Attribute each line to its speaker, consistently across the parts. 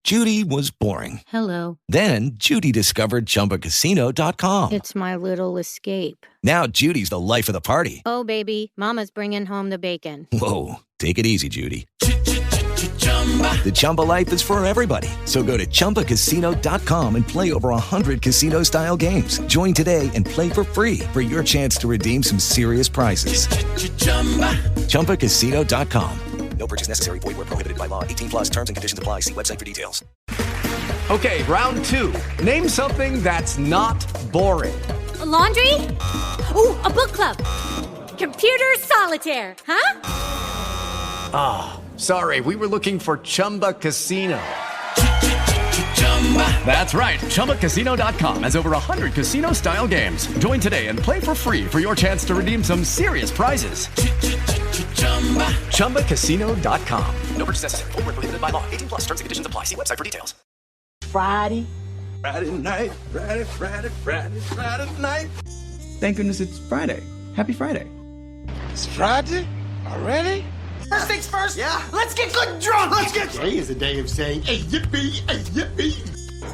Speaker 1: Judy was boring.
Speaker 2: Hello.
Speaker 1: Then Judy discovered ChumbaCasino.com.
Speaker 2: It's my little escape.
Speaker 1: Now Judy's the life of the party.
Speaker 2: Oh, baby, mama's bringing home the bacon.
Speaker 1: Whoa, take it easy, Judy. The Chumba life is for everybody. So go to ChumbaCasino.com and play over 100 casino-style games. Join today and play for free for your chance to redeem some serious prizes. ChumbaCasino.com. No purchase necessary. Void where prohibited by law. 18 plus terms and conditions apply. See website for details.
Speaker 3: Okay, round two. Name something that's not boring.
Speaker 4: A laundry? Ooh, a book club. Computer solitaire, huh?
Speaker 3: Ah, sorry, we were looking for Chumba Casino. That's right, ChumbaCasino.com has over 100 casino-style games. Join today and play for free for your chance to redeem some serious prizes. ChumbaCasino.com. No purchase necessary. Void where prohibited by law. 18 plus terms and conditions apply. See website for details.
Speaker 5: Friday
Speaker 6: night.
Speaker 7: Thank goodness it's Friday. Happy Friday.
Speaker 6: It's Friday? Already?
Speaker 5: First things first.
Speaker 6: Yeah.
Speaker 5: Let's get good drunk.
Speaker 6: Today is a day of saying, hey, yippee, hey, yippee.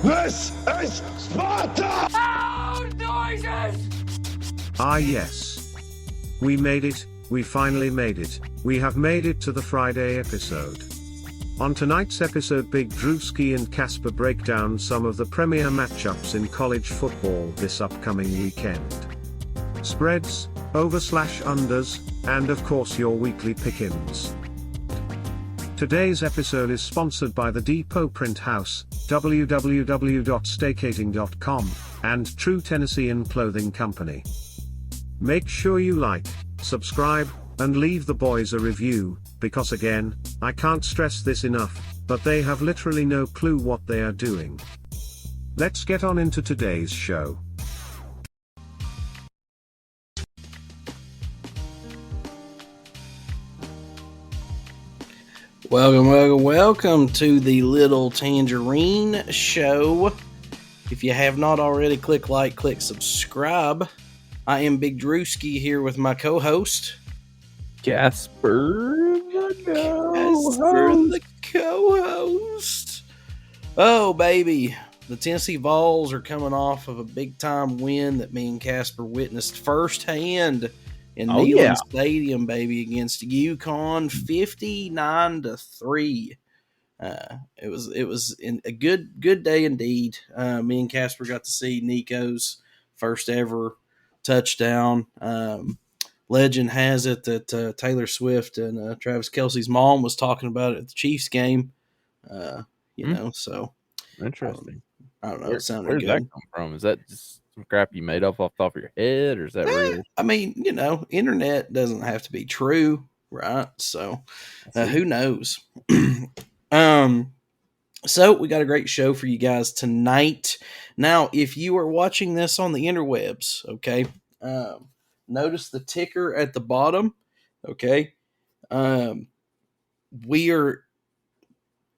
Speaker 6: This is Sparta!
Speaker 5: Loud noises!
Speaker 8: Ah yes. We made it, we finally made it, we have made it to the Friday episode. On tonight's episode, Big Drewski and Casper break down some of the premier matchups in college football this upcoming weekend. Spreads, over/unders, and of course your weekly pick-ins. Today's episode is sponsored by the Depot Printhouse, www.staycating.com, and True Tennessean Clothing Company. Make sure you like, subscribe, and leave the boys a review, because again, I can't stress this enough, but they have literally no clue what they are doing. Let's get on into today's show.
Speaker 9: Welcome to the Little Tangerine Show. If you have not already, click like, click subscribe. I am Big Drewski here with my co-host,
Speaker 10: Casper
Speaker 9: the co-host. Oh, baby. The Tennessee Vols are coming off of a big-time win that me and Casper witnessed firsthand in Neyland Stadium, baby, against UConn, 59-3. It was a good day indeed. Me and Casper got to see Nico's first ever touchdown. Legend has it that Taylor Swift and Travis Kelce's mom was talking about it at the Chiefs game. So
Speaker 10: interesting.
Speaker 9: I don't know. It sounded
Speaker 10: Where's
Speaker 9: good.
Speaker 10: That come from? Is that just some crap you made up off the top of your head, or is that real?
Speaker 9: I mean, internet doesn't have to be true, right? So who knows? So we got a great show for you guys tonight. Now, if you are watching this on the interwebs, okay, notice the ticker at the bottom, okay?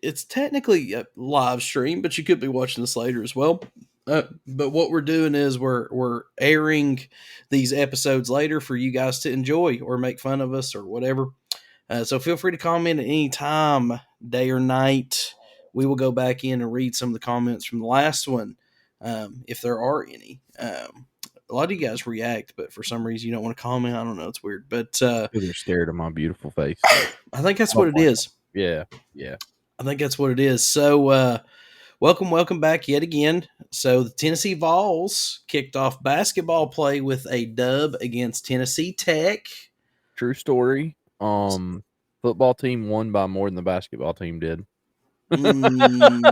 Speaker 9: It's technically a live stream, but you could be watching this later as well. But what we're doing is we're airing these episodes later for you guys to enjoy or make fun of us or whatever. So feel free to comment at any time, day or night. We will go back in and read some of the comments from the last one, if there are any. A lot of you guys react, but for some reason you don't want to comment. I don't know. It's weird. But
Speaker 10: They're scared of my beautiful face.
Speaker 9: I think that's what it is.
Speaker 10: Yeah.
Speaker 9: I think that's what it is. So welcome back yet again. So the Tennessee Vols kicked off basketball play with a dub against Tennessee Tech.
Speaker 10: True story. Football team won by more than the basketball team did.
Speaker 9: That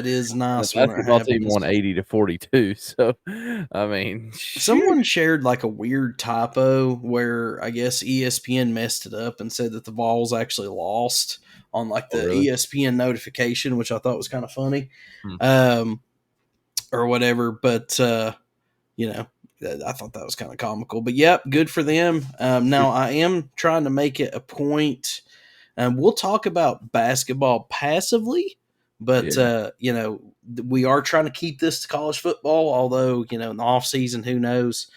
Speaker 9: is nice.
Speaker 10: The basketball team won 80-42. So, I mean,
Speaker 9: someone shared like a weird typo where I guess ESPN messed it up and said that the Vols actually lost on like the ESPN notification, which I thought was kind of funny, or whatever. But I thought that was kind of comical. But yep, good for them. Now I am trying to make it a point. We'll talk about basketball passively, but we are trying to keep this to college football. Although in the off season, who knows?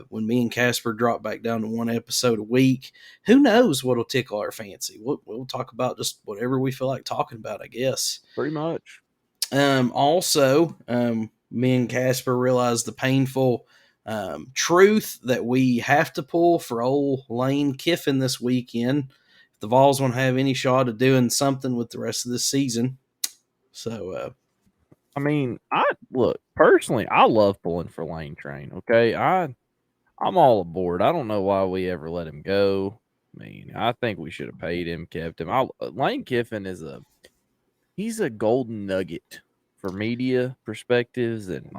Speaker 9: When me and Casper drop back down to one episode a week, who knows what'll tickle our fancy? We'll talk about just whatever we feel like talking about, I guess.
Speaker 10: Pretty much.
Speaker 9: Also, me and Casper realized the painful truth that we have to pull for old Lane Kiffin this weekend if the Vols want to have any shot of doing something with the rest of this season. So,
Speaker 10: I mean, personally, I love pulling for Lane Train. Okay, I'm all aboard. I don't know why we ever let him go. I mean, I think we should have paid him, kept him. Lane Kiffin he's a golden nugget for media perspectives, and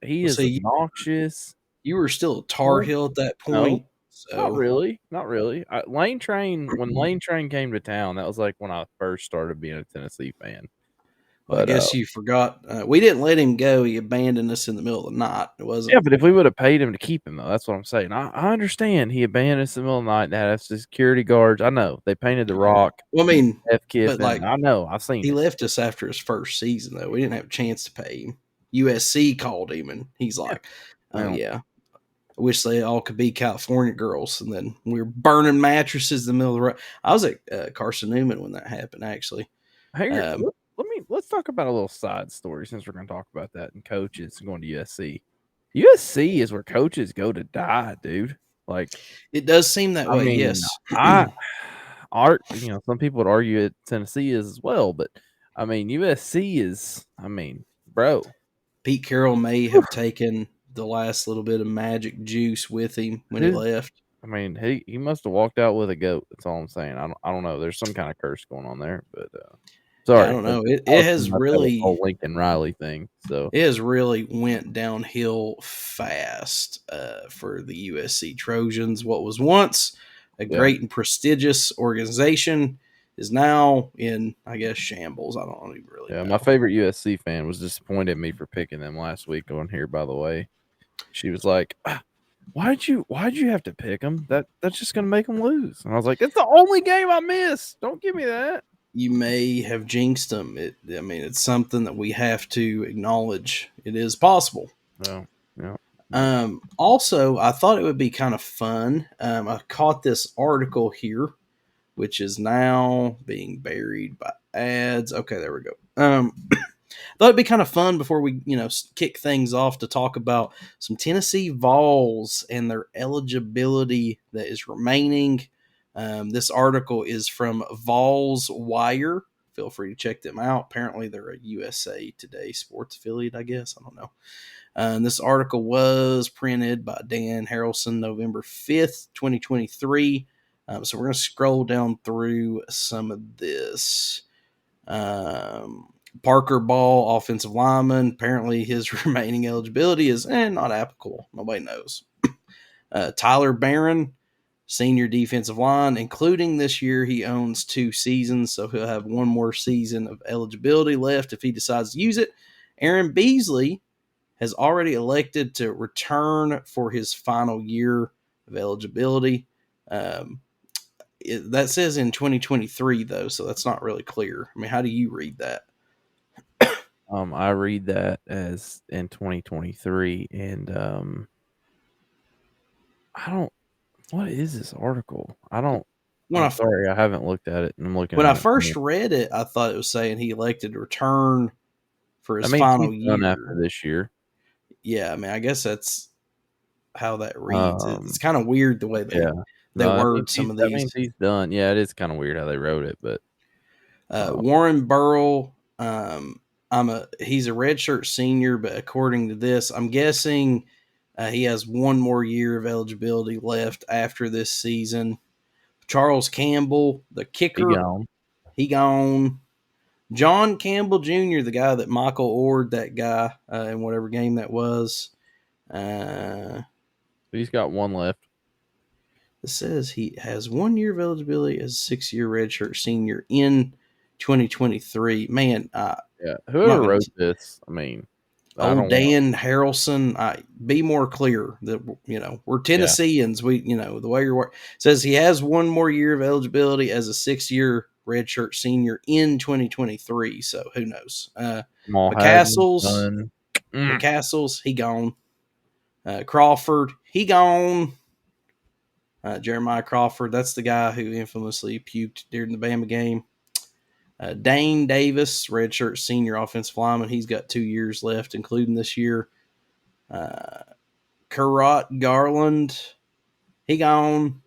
Speaker 10: he is obnoxious.
Speaker 9: You were still a Tar Heel at that point.
Speaker 10: No, so. Not really. Lane Train, when Lane Train came to town, that was like when I first started being a Tennessee fan.
Speaker 9: Well, I guess you forgot. We didn't let him go. He abandoned us in the middle of the night. It wasn't.
Speaker 10: Yeah, but if we would have paid him to keep him, though, that's what I'm saying. I understand he abandoned us in the middle of the night. That's the security guards. I know they painted the rock.
Speaker 9: Well, I mean,
Speaker 10: F. Kiffin.
Speaker 9: But
Speaker 10: I know. I've seen.
Speaker 9: He left us after his first season, though. We didn't have a chance to pay him. USC called him, and he's like, "Oh yeah, I wish they all could be California girls." And then we were burning mattresses in the middle of the road. I was at Carson Newman when that happened, actually.
Speaker 10: Hey, let's talk about a little side story since we're going to talk about that and coaches going to USC. USC is where coaches go to die, dude. Like
Speaker 9: it does seem that way. Yes,
Speaker 10: some people would argue that Tennessee is as well, but I mean USC is. I mean, bro,
Speaker 9: Pete Carroll may have taken the last little bit of magic juice with him when he left.
Speaker 10: I mean, he must have walked out with a goat. That's all I'm saying. I don't know. There's some kind of curse going on there, but sorry,
Speaker 9: I don't know. It has really
Speaker 10: whole Lincoln Riley thing. So
Speaker 9: it has really went downhill fast for the USC Trojans. What was once a great and prestigious organization is now in, I guess, shambles. I don't even really know.
Speaker 10: My favorite USC fan was disappointed in me for picking them last week on here, by the way. She was like, why'd you have to pick them? That's just going to make them lose. And I was like, it's the only game I missed. Don't give me that.
Speaker 9: You may have jinxed them. It's something that we have to acknowledge. It is possible.
Speaker 10: Yeah.
Speaker 9: Also, I thought it would be kind of fun. I caught this article here, which is now being buried by ads. Okay, there we go. Thought it'd be kind of fun before we, kick things off to talk about some Tennessee Vols and their eligibility that is remaining. This article is from Vols Wire. Feel free to check them out. Apparently, they're a USA Today sports affiliate, I guess. I don't know. And this article was printed by Dan Harrelson, November 5th, 2023. So we're going to scroll down through some of this. Parker Ball, offensive lineman. Apparently, his remaining eligibility is not applicable. Nobody knows. Tyler Barron, senior defensive line, including this year, he owns 2 seasons, so he'll have one more season of eligibility left if he decides to use it. Aaron Beasley has already elected to return for his final year of eligibility. That says in 2023, though, so that's not really clear. I mean, how do you read that?
Speaker 10: I read that as in 2023, and I don't. What is this article? I don't. Sorry, I haven't looked at it. And I'm looking.
Speaker 9: When I first read it, I thought it was saying he elected to return for his final year
Speaker 10: after this year.
Speaker 9: Yeah, I mean, I guess that's how that reads. It's kind of weird the way they word some of these.
Speaker 10: That means he's done. Yeah, it is kind of weird how they wrote it, but
Speaker 9: Warren Burrell, he's a redshirt senior, but according to this, I'm guessing he has one more year of eligibility left after this season. Charles Campbell, the kicker, he gone. John Campbell Jr., the guy that Michael Ord, that guy in whatever game that was.
Speaker 10: He's got one left.
Speaker 9: It says he has 1 year of eligibility as a 6-year redshirt senior in 2023. Man,
Speaker 10: whoever wrote this, I mean,
Speaker 9: Dan Harrelson, be more clear that we're Tennesseans. We the way you're says he has 1 more year of eligibility as a 6-year redshirt senior in 2023. So who knows? McCastles, he gone. Crawford, he gone. Jeremiah Crawford, that's the guy who infamously puked during the Bama game. Dane Davis, redshirt senior offensive lineman. He's got 2 years left, including this year. Karat Garland, he gone.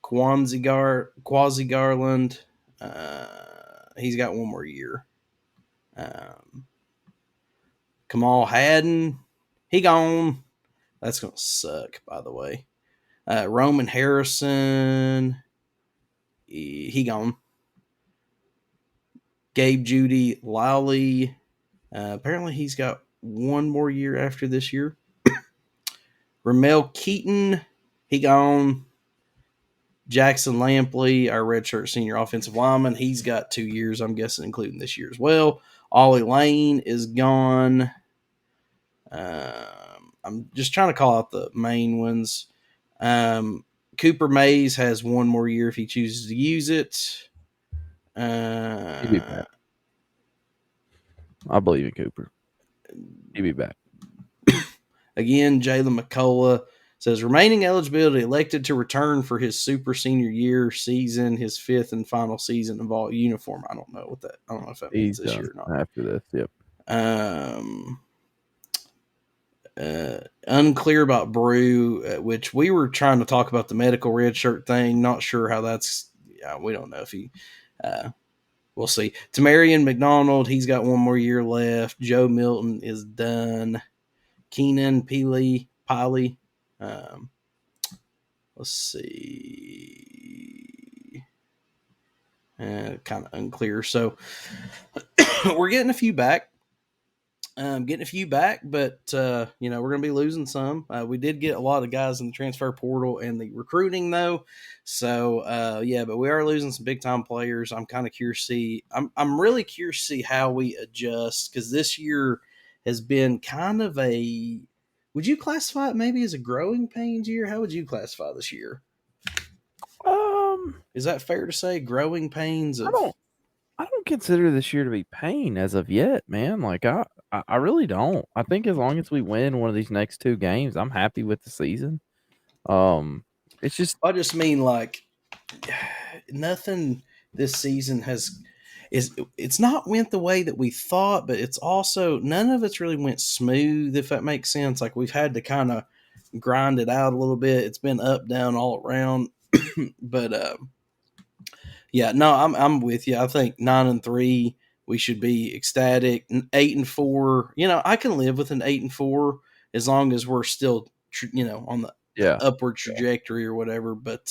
Speaker 9: Quasi Garland, he's got 1 more year. Kamal Haddon, he gone. That's going to suck, by the way. Roman Harrison, he gone. Gabe Judy Lowley, apparently he's got 1 more year after this year. Ramel Keaton, he gone. Jackson Lampley, our redshirt senior offensive lineman, he's got 2 years, I'm guessing, including this year as well. Ollie Lane is gone. I'm just trying to call out the main ones. Cooper Mays has 1 more year if he chooses to use it.
Speaker 10: He'll be back. I believe in Cooper. He'll be back.
Speaker 9: Again, Jalen McCullough says remaining eligibility elected to return for his super senior year season, his 5th and final season of all uniform. I don't know if that means this year or not.
Speaker 10: After this, yep.
Speaker 9: Unclear about Brew, which we were trying to talk about the medical red shirt thing. Not sure how that's. We don't know if he. We'll see. Tamarian McDonald, he's got 1 more year left. Joe Milton is done. Keenan Piley. Let's see. Kind of unclear. So we're getting a few back. But we're going to be losing some. We did get a lot of guys in the transfer portal and the recruiting, though. So, but we are losing some big-time players. I'm kind of curious to see. I'm really curious to see how we adjust, because this year has been kind of a – would you classify it maybe as a growing pains year? How would you classify this year? Is that fair to say? Growing pains?
Speaker 10: I don't consider this year to be pain as of yet, man. Like, I really don't. I think as long as we win one of these next 2 games, I'm happy with the season. It's just
Speaker 9: I just mean, like, nothing this season it's not went the way that we thought, but it's also none of it's really went smooth, if that makes sense. Like, we've had to kind of grind it out a little bit. It's been up, down, all around. But I'm with you. I think 9-3. We should be ecstatic. 8-4. I can live with an 8-4 as long as we're still, on the upward trajectory or whatever. But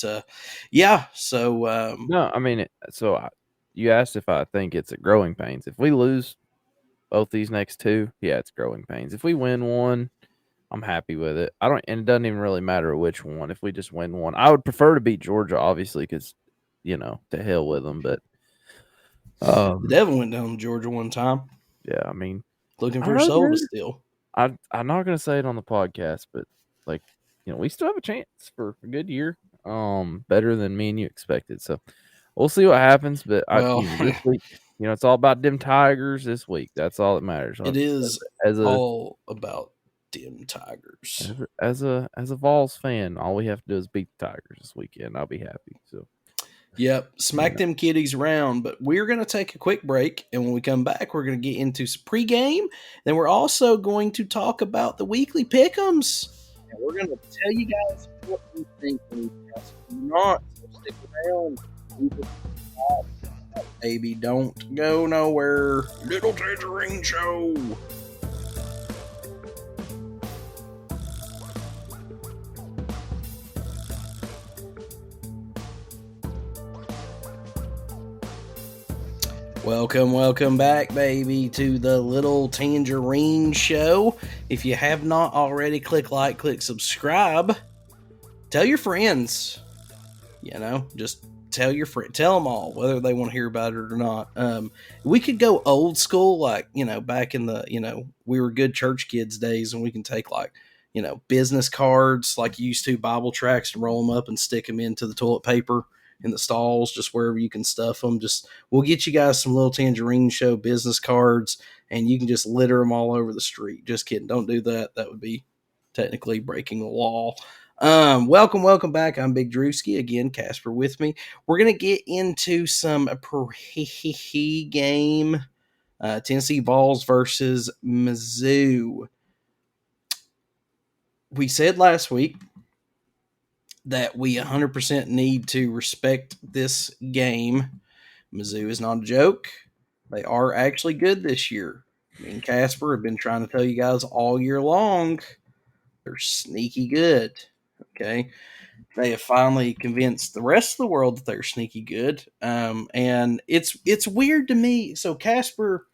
Speaker 9: So
Speaker 10: no, I mean, you asked if I think it's a growing pains. If we lose both these next 2, it's growing pains. If we win one, I'm happy with it. And it doesn't even really matter which one. If we just win one, I would prefer to beat Georgia, obviously, because to hell with them. But
Speaker 9: the Devil went down to Georgia one time.
Speaker 10: Yeah, I mean,
Speaker 9: looking for soul still.
Speaker 10: I'm not gonna say it on the podcast, but we still have a chance for a good year. Better than me and you expected. So we'll see what happens. But this week, it's all about them Tigers this week. That's all that matters.
Speaker 9: It is all about them Tigers.
Speaker 10: As a Vols fan, all we have to do is beat the Tigers this weekend. I'll be happy. So.
Speaker 9: Yep, smack them kiddies around. But we're going to take a quick break, and when we come back, we're going to get into some pregame. Then we're also going to talk about the weekly pick'ems. And we're going to tell you guys what we think. If you're not, so stick around. Baby, don't go nowhere. Little Tangerine Show. Welcome back, baby, to the Little Tangerine Show. If you have not already, click like, click subscribe. Tell your friends. Just tell your friend, tell them all, whether they want to hear about it or not. We could go old school, back in the, we were good church kids days, and we can take business cards like you used to, Bible tracts, and roll them up and stick them into the toilet paper in the stalls, just wherever you can stuff them. We'll get you guys some Little Tangerine Show business cards, and you can just litter them all over the street. Just kidding. Don't do that. That would be technically breaking the law. Welcome back. I'm Big Drewski. Again, Casper with me. We're going to get into some game. Tennessee Vols versus Mizzou. We said last week that we 100% need to respect this game. Mizzou is not a joke. They are actually good this year. Me and Casper have been trying to tell you guys all year long they're sneaky good. Okay. They have finally convinced the rest of the world that they're sneaky good. And it's weird to me. So Casper,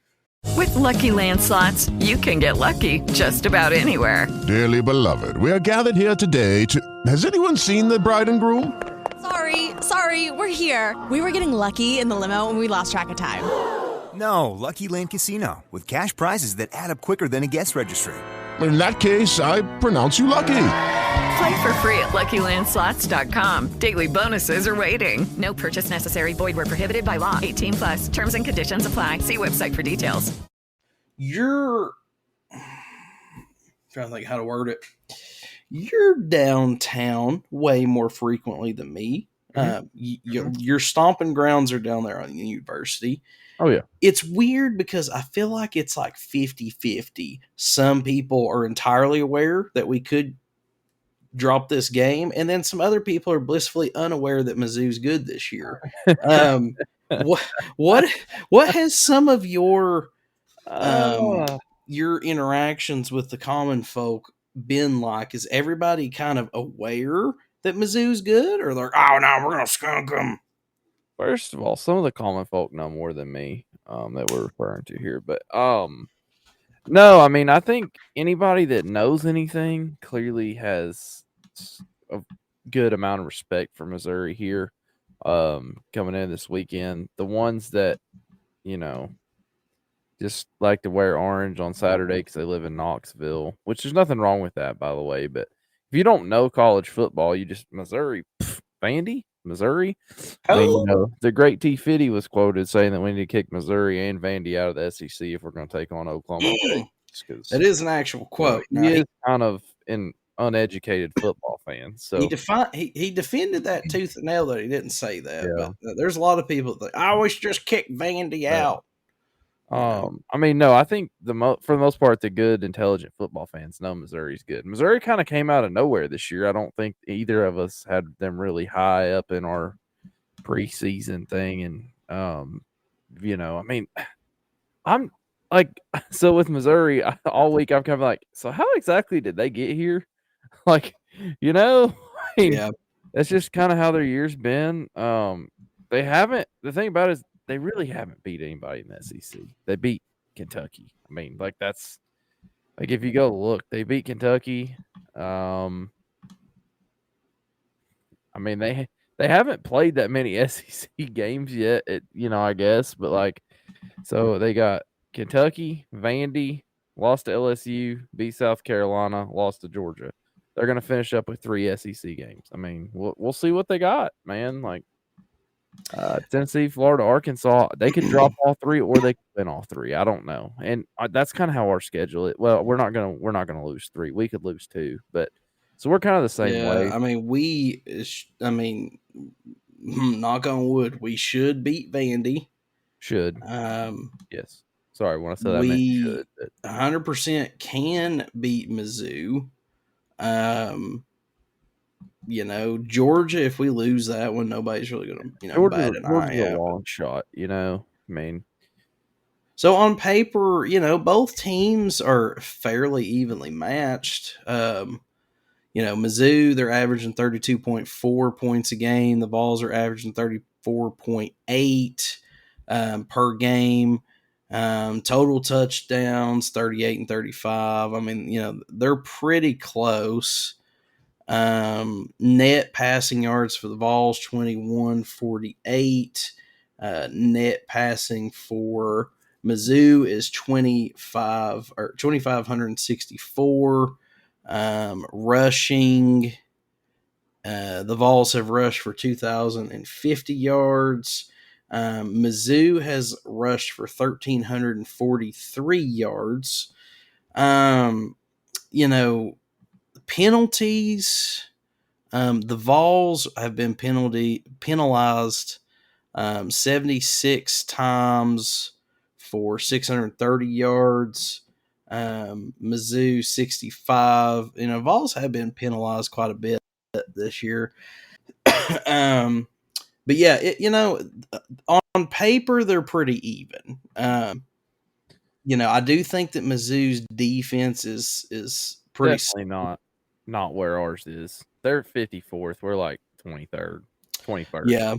Speaker 11: with Lucky Land Slots, you can get lucky just about anywhere.
Speaker 6: Dearly beloved, we are gathered here today to... Has anyone seen the bride and groom?
Speaker 12: Sorry, we're here. We were getting lucky in the limo and we lost track of time.
Speaker 13: No, Lucky Land Casino, with cash prizes that add up quicker than a guest registry.
Speaker 6: In that case, I pronounce you lucky.
Speaker 11: Play for free at LuckyLandSlots.com. Daily bonuses are waiting. No purchase necessary. Void where prohibited by law. 18+. Terms and conditions apply. See website for details.
Speaker 9: You're trying to think how to word it. You're downtown way more frequently than me. Your stomping grounds are down there on the university.
Speaker 10: Oh, yeah.
Speaker 9: It's weird because I feel like it's like 50-50. Some people are entirely aware that we could drop this game, and then some other people are blissfully unaware that Mizzou's good this year. What has some of your interactions with the common folk been like? Is everybody kind of aware that Mizzou's good, or they're, oh no, we're gonna skunk them?
Speaker 10: First of all, some of the common folk know more than me that we're referring to here. But no, I mean, I think anybody that knows anything clearly has a good amount of respect for Missouri here coming in this weekend. The ones that, just like to wear orange on Saturday because they live in Knoxville, which there's nothing wrong with that, by the way. But if you don't know college football, you just Missouri, Vandy, Missouri. I mean, the great T. Fitty was quoted saying that we need to kick Missouri and Vandy out of the SEC if we're going to take on Oklahoma.
Speaker 9: That is an actual quote.
Speaker 10: He is kind of an uneducated football fan. So
Speaker 9: he defended that tooth and nail that he didn't say that. Yeah. But there's a lot of people that I always just kick Vandy out.
Speaker 10: I mean, no, I think for the most part, the good, intelligent football fans know Missouri's good. Missouri kind of came out of nowhere this year. I don't think either of us had them really high up in our preseason thing. And, I mean, I'm like, so with Missouri all week, I'm kind of like, so how exactly did they get here? Like, I mean,
Speaker 9: yeah,
Speaker 10: that's just kind of how their year's been. They haven't, the thing about it is, they really haven't beat anybody in the SEC. They beat Kentucky. I mean, like that's like if you go look, they beat Kentucky. I mean, they haven't played that many SEC games yet. I guess, but like, so they got Kentucky, Vandy, lost to LSU, beat South Carolina, lost to Georgia. They're gonna finish up with 3 SEC games. I mean, we'll see what they got, man. Like. Tennessee, Florida, Arkansas, they could drop all 3 or they could win all 3. I don't know. And that's kind of how our schedule is. Well, we're not going to lose 3. We could lose 2, but so we're kind of the same way.
Speaker 9: I mean, knock on wood, we should beat Vandy.
Speaker 10: Should. Yes. Sorry, when I said that,
Speaker 9: we
Speaker 10: should.
Speaker 9: 100% can beat Mizzou. Georgia, if we lose that one, nobody's really going to bat an eye out.
Speaker 10: A long shot, I mean.
Speaker 9: So on paper, both teams are fairly evenly matched. Mizzou, they're averaging 32.4 points a game. The Vols are averaging 34.8 per game. Total touchdowns, 38 and 35. I mean, they're pretty close. Net passing yards for the Vols 2148. Net passing for Mizzou is 2,564. Rushing, the Vols have rushed for 2,050 yards. Mizzou has rushed for 1,343 yards. Penalties. The Vols have been penalized 76 times for 630 yards. Mizzou 65. Vols have been penalized quite a bit this year. But yeah, on paper they're pretty even. I do think that Mizzou's defense is pretty
Speaker 10: definitely not where ours is. They're 54th. We're like 23rd, 21st.
Speaker 9: Yeah.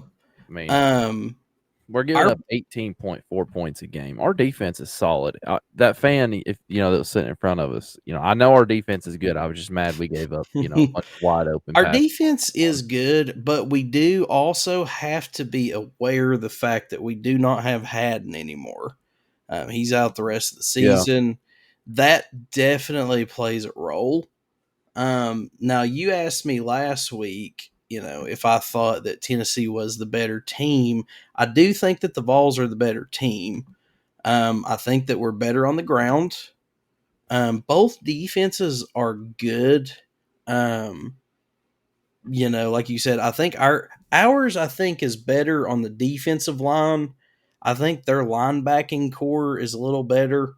Speaker 10: I mean, we're giving up 18.4 points a game. Our defense is solid. That fan, if that was sitting in front of us, I know our defense is good. I was just mad we gave up, a bunch of wide open.
Speaker 9: Our defense is good, but we do also have to be aware of the fact that we do not have Haddon anymore. He's out the rest of the season. Yeah. That definitely plays a role. Now, you asked me last week, if I thought that Tennessee was the better team. I do think that the Vols are the better team. I think that we're better on the ground. Both defenses are good. Like you said, I think ours is better on the defensive line. I think their linebacking core is a little better.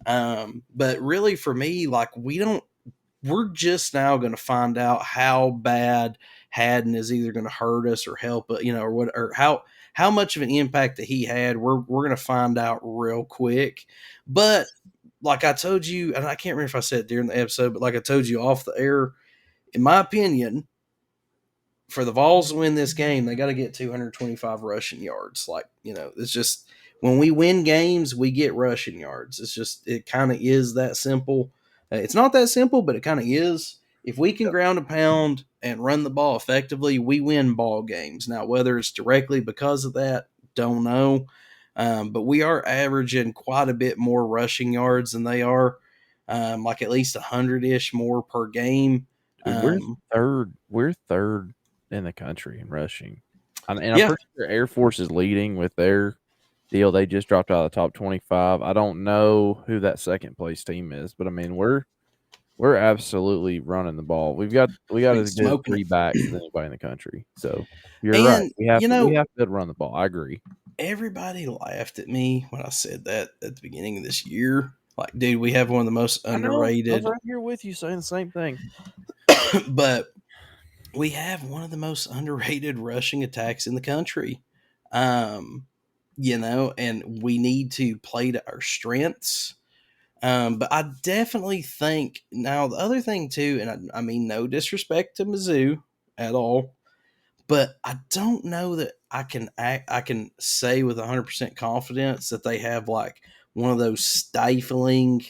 Speaker 9: But really for me, we're just now going to find out how bad Haddon is either going to hurt us or help us, or how much of an impact that he had. We're going to find out real quick. But like I told you, and I can't remember if I said it during the episode, but like I told you off the air, in my opinion, for the Vols to win this game, they got to get 225 rushing yards. It's just when we win games, we get rushing yards. It kind of is that simple. It's not that simple, but it kind of is. If we can ground and pound and run the ball effectively, we win ball games. Now, whether it's directly because of that, don't know. But we are averaging quite a bit more rushing yards than they are, like at least 100-ish more per game.
Speaker 10: Dude, we're third in the country in rushing. I'm pretty sure Air Force is leading with their deal. They just dropped out of the top 25. I don't know who that second place team is, but I mean we're absolutely running the ball. We got as good 3 backs as anybody in the country. So you're right. We have to run the ball. I agree.
Speaker 9: Everybody laughed at me when I said that at the beginning of this year. Like, dude, we have one of the most underrated.
Speaker 10: I was right here with you saying the same thing.
Speaker 9: But we have one of the most underrated rushing attacks in the country. And we need to play to our strengths. But I definitely think now the other thing too, and I mean no disrespect to Mizzou at all, but I don't know that I can say with 100% confidence that they have like one of those stifling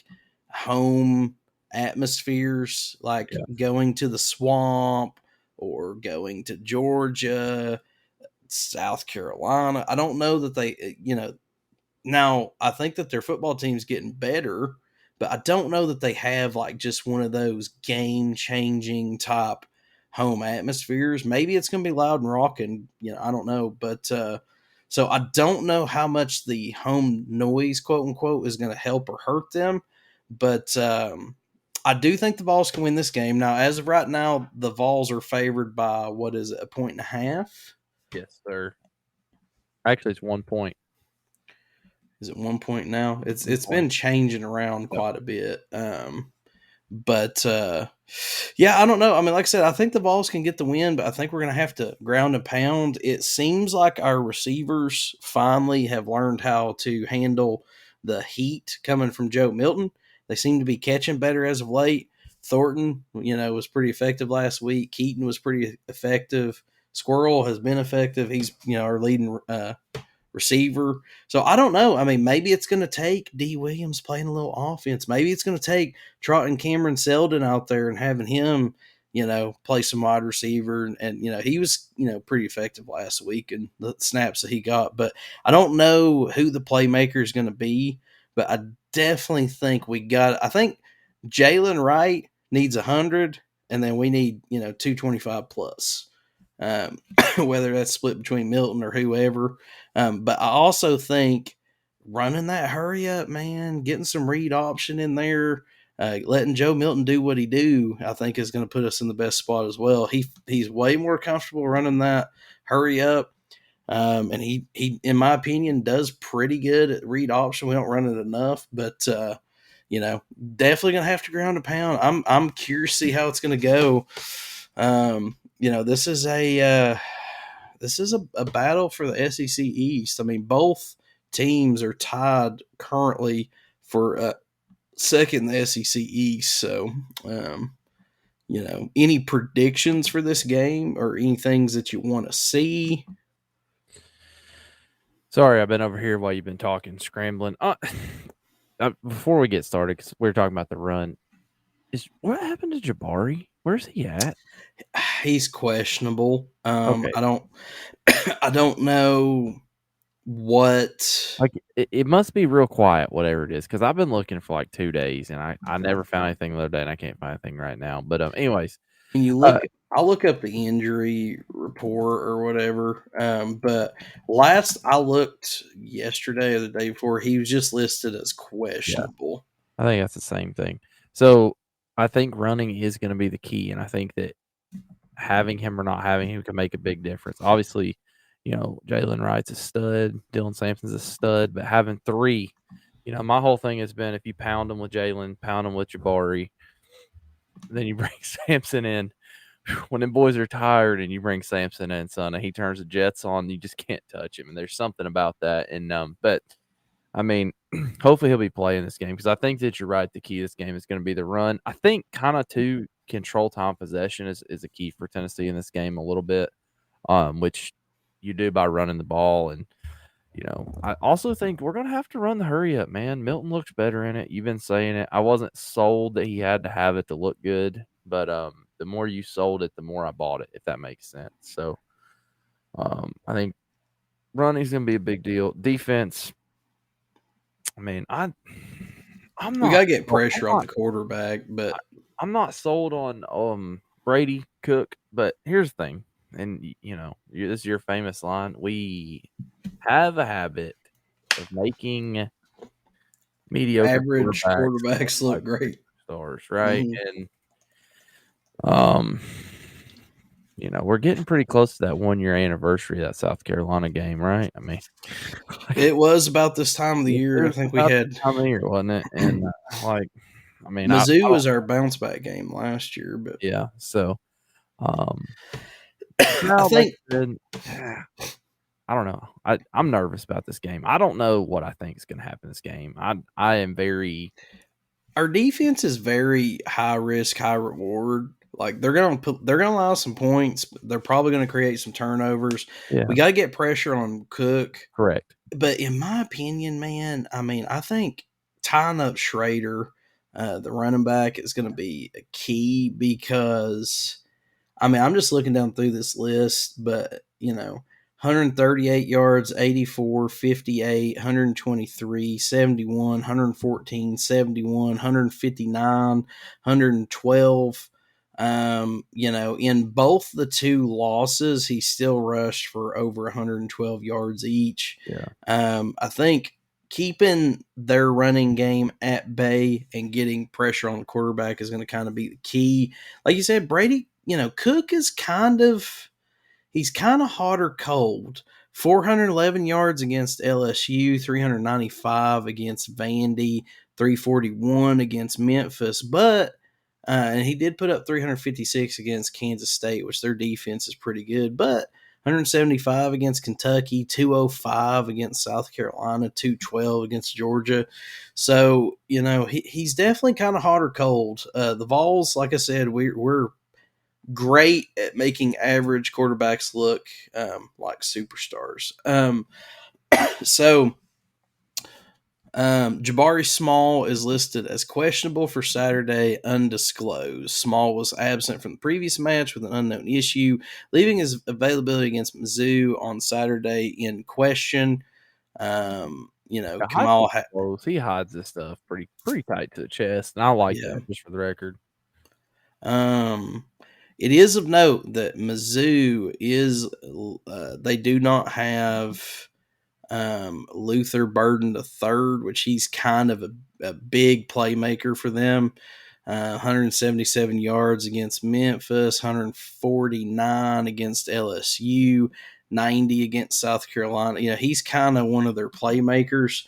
Speaker 9: home atmospheres, going to the Swamp or going to Georgia, South Carolina. I don't know that they, now I think that their football team's getting better, but I don't know that they have like just one of those game-changing type home atmospheres. Maybe it's going to be loud and rocking, I don't know. But so I don't know how much the home noise, quote unquote, is going to help or hurt them. But I do think the Vols can win this game. Now, as of right now, the Vols are favored by, 1.5?
Speaker 10: Yes, sir. Actually, it's 1 point.
Speaker 9: Is it 1 point now? It's been changing around quite a bit. But I don't know. I mean, like I said, I think the Vols can get the win, but I think we're going to have to ground and pound. It seems like our receivers finally have learned how to handle the heat coming from Joe Milton. They seem to be catching better as of late. Thornton, was pretty effective last week. Keaton was pretty effective. Squirrel has been effective. He's, our leading receiver. So I don't know. I mean, maybe it's going to take D. Williams playing a little offense. Maybe it's going to take trotting Cameron Seldon out there and having him, play some wide receiver. And he was, pretty effective last week and the snaps that he got. But I don't know who the playmaker is going to be. But I definitely think I think Jalen Wright needs 100, and then we need, 225 plus. Whether that's split between Milton or whoever. But I also think running that hurry up, man, getting some read option in there, letting Joe Milton do what he do, I think, is going to put us in the best spot as well. He's way more comfortable running that hurry up. And he, in my opinion, does pretty good at read option. We don't run it enough, but definitely gonna have to ground a pound. I'm curious to see how it's gonna go. This is a battle for the SEC East. I mean, both teams are tied currently for second in the SEC East. So, any predictions for this game or any things that you want to see?
Speaker 10: Sorry, I've been over here while you've been talking, scrambling. Before we get started, because we were talking about the run, what happened to Jabari? Where's he at?
Speaker 9: He's questionable.
Speaker 10: Okay.
Speaker 9: I don't know what.
Speaker 10: Like it must be real quiet, whatever it is, because I've been looking for like 2 days and I never found anything the other day, and I can't find anything right now. But anyways,
Speaker 9: when you look, I'll look up the injury report or whatever. But last I looked yesterday or the day before, he was just listed as questionable.
Speaker 10: Yeah, I think that's the same thing. So I think running is going to be the key, and I think that having him or not having him can make a big difference. Obviously, Jalen Wright's a stud, Dylan Sampson's a stud, but having three, my whole thing has been if you pound them with Jalen, pound them with Jabari, then you bring Sampson in. When them boys are tired and you bring Sampson in, son, and he turns the jets on, you just can't touch him. And there's something about that. And but I mean, hopefully he'll be playing this game, because I think that you're right. The key to this game is going to be the run. I think kind of to control time possession is a key for Tennessee in this game a little bit, which you do by running the ball. And I also think we're going to have to run the hurry up, man. Milton looks better in it. You've been saying it. I wasn't sold that he had to have it to look good, but the more you sold it, the more I bought it, if that makes sense. So I think running's going to be a big deal. Defense, I mean, I'm not.
Speaker 9: We got to get pressure on the quarterback, but
Speaker 10: I'm not sold on Brady, Cook. But here's the thing, and this is your famous line: we have a habit of making mediocre
Speaker 9: average quarterbacks look great
Speaker 10: stars, right? And we're getting pretty close to that 1-year anniversary of that South Carolina game, right? I mean,
Speaker 9: it was about this time of the year. I think we had
Speaker 10: time of the year, wasn't it? And
Speaker 9: Mizzou was our bounce back game last year, but
Speaker 10: yeah. So,
Speaker 9: I think
Speaker 10: I don't know. I'm nervous about this game. I don't know what I think is going to happen in this game. I am very.
Speaker 9: Our defense is very high risk, high reward. Like they're gonna allow some points. But they're probably gonna create some turnovers.
Speaker 10: Yeah.
Speaker 9: We got to get pressure on Cook.
Speaker 10: Correct.
Speaker 9: But in my opinion, man, I mean, I think tying up Schrader, the running back, is going to be a key because, I mean, I'm just looking down through this list, but 138 yards, 84, 58, 123, 71, 114, 71, 159, 112. In both the two losses, he still rushed for over 112 yards each.
Speaker 10: Yeah.
Speaker 9: I think keeping their running game at bay and getting pressure on the quarterback is going to kind of be the key. Like you said, Brady, Cook is he's kind of hot or cold. 411 yards against LSU, 395 against Vandy, 341 against Memphis, but and he did put up 356 against Kansas State, which their defense is pretty good, but 175 against Kentucky, 205 against South Carolina, 212 against Georgia. So, he's definitely kind of hot or cold. The Vols, like I said, we're great at making average quarterbacks look like superstars. Jabari Small is listed as questionable for Saturday, undisclosed. Small was absent from the previous match with an unknown issue, leaving his availability against Mizzou on Saturday in question. Kamal
Speaker 10: he hides this stuff pretty tight to the chest, and I like that, just for the record.
Speaker 9: It is of note that Mizzou is they do not have Luther Burden III, which he's kind of a big playmaker for them. 177 yards against Memphis, 149 against LSU, 90 against South Carolina. He's kind of one of their playmakers.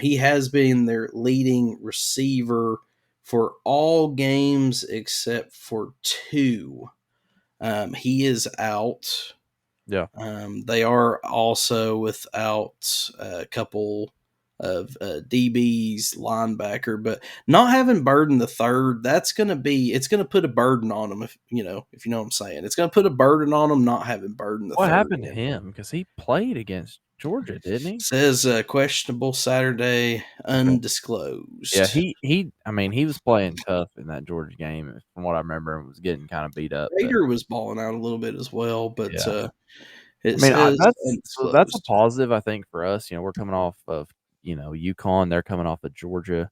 Speaker 9: He has been their leading receiver for all games except for 2. He is out.
Speaker 10: Yeah.
Speaker 9: They are also without a couple of DBs, linebacker, but not having Burden the third, it's going to put a burden on them. If you know what I'm saying, it's going to put a burden on them not having Burden the third.
Speaker 10: What happened to him? Because he played against Georgia, didn't he?
Speaker 9: Says questionable Saturday, undisclosed.
Speaker 10: Yeah, he was playing tough in that Georgia game. From what I remember, and was getting kind of beat up.
Speaker 9: Rader was balling out a little bit as well, but
Speaker 10: that's a positive, I think, for us. We're coming off of UConn. They're coming off of Georgia.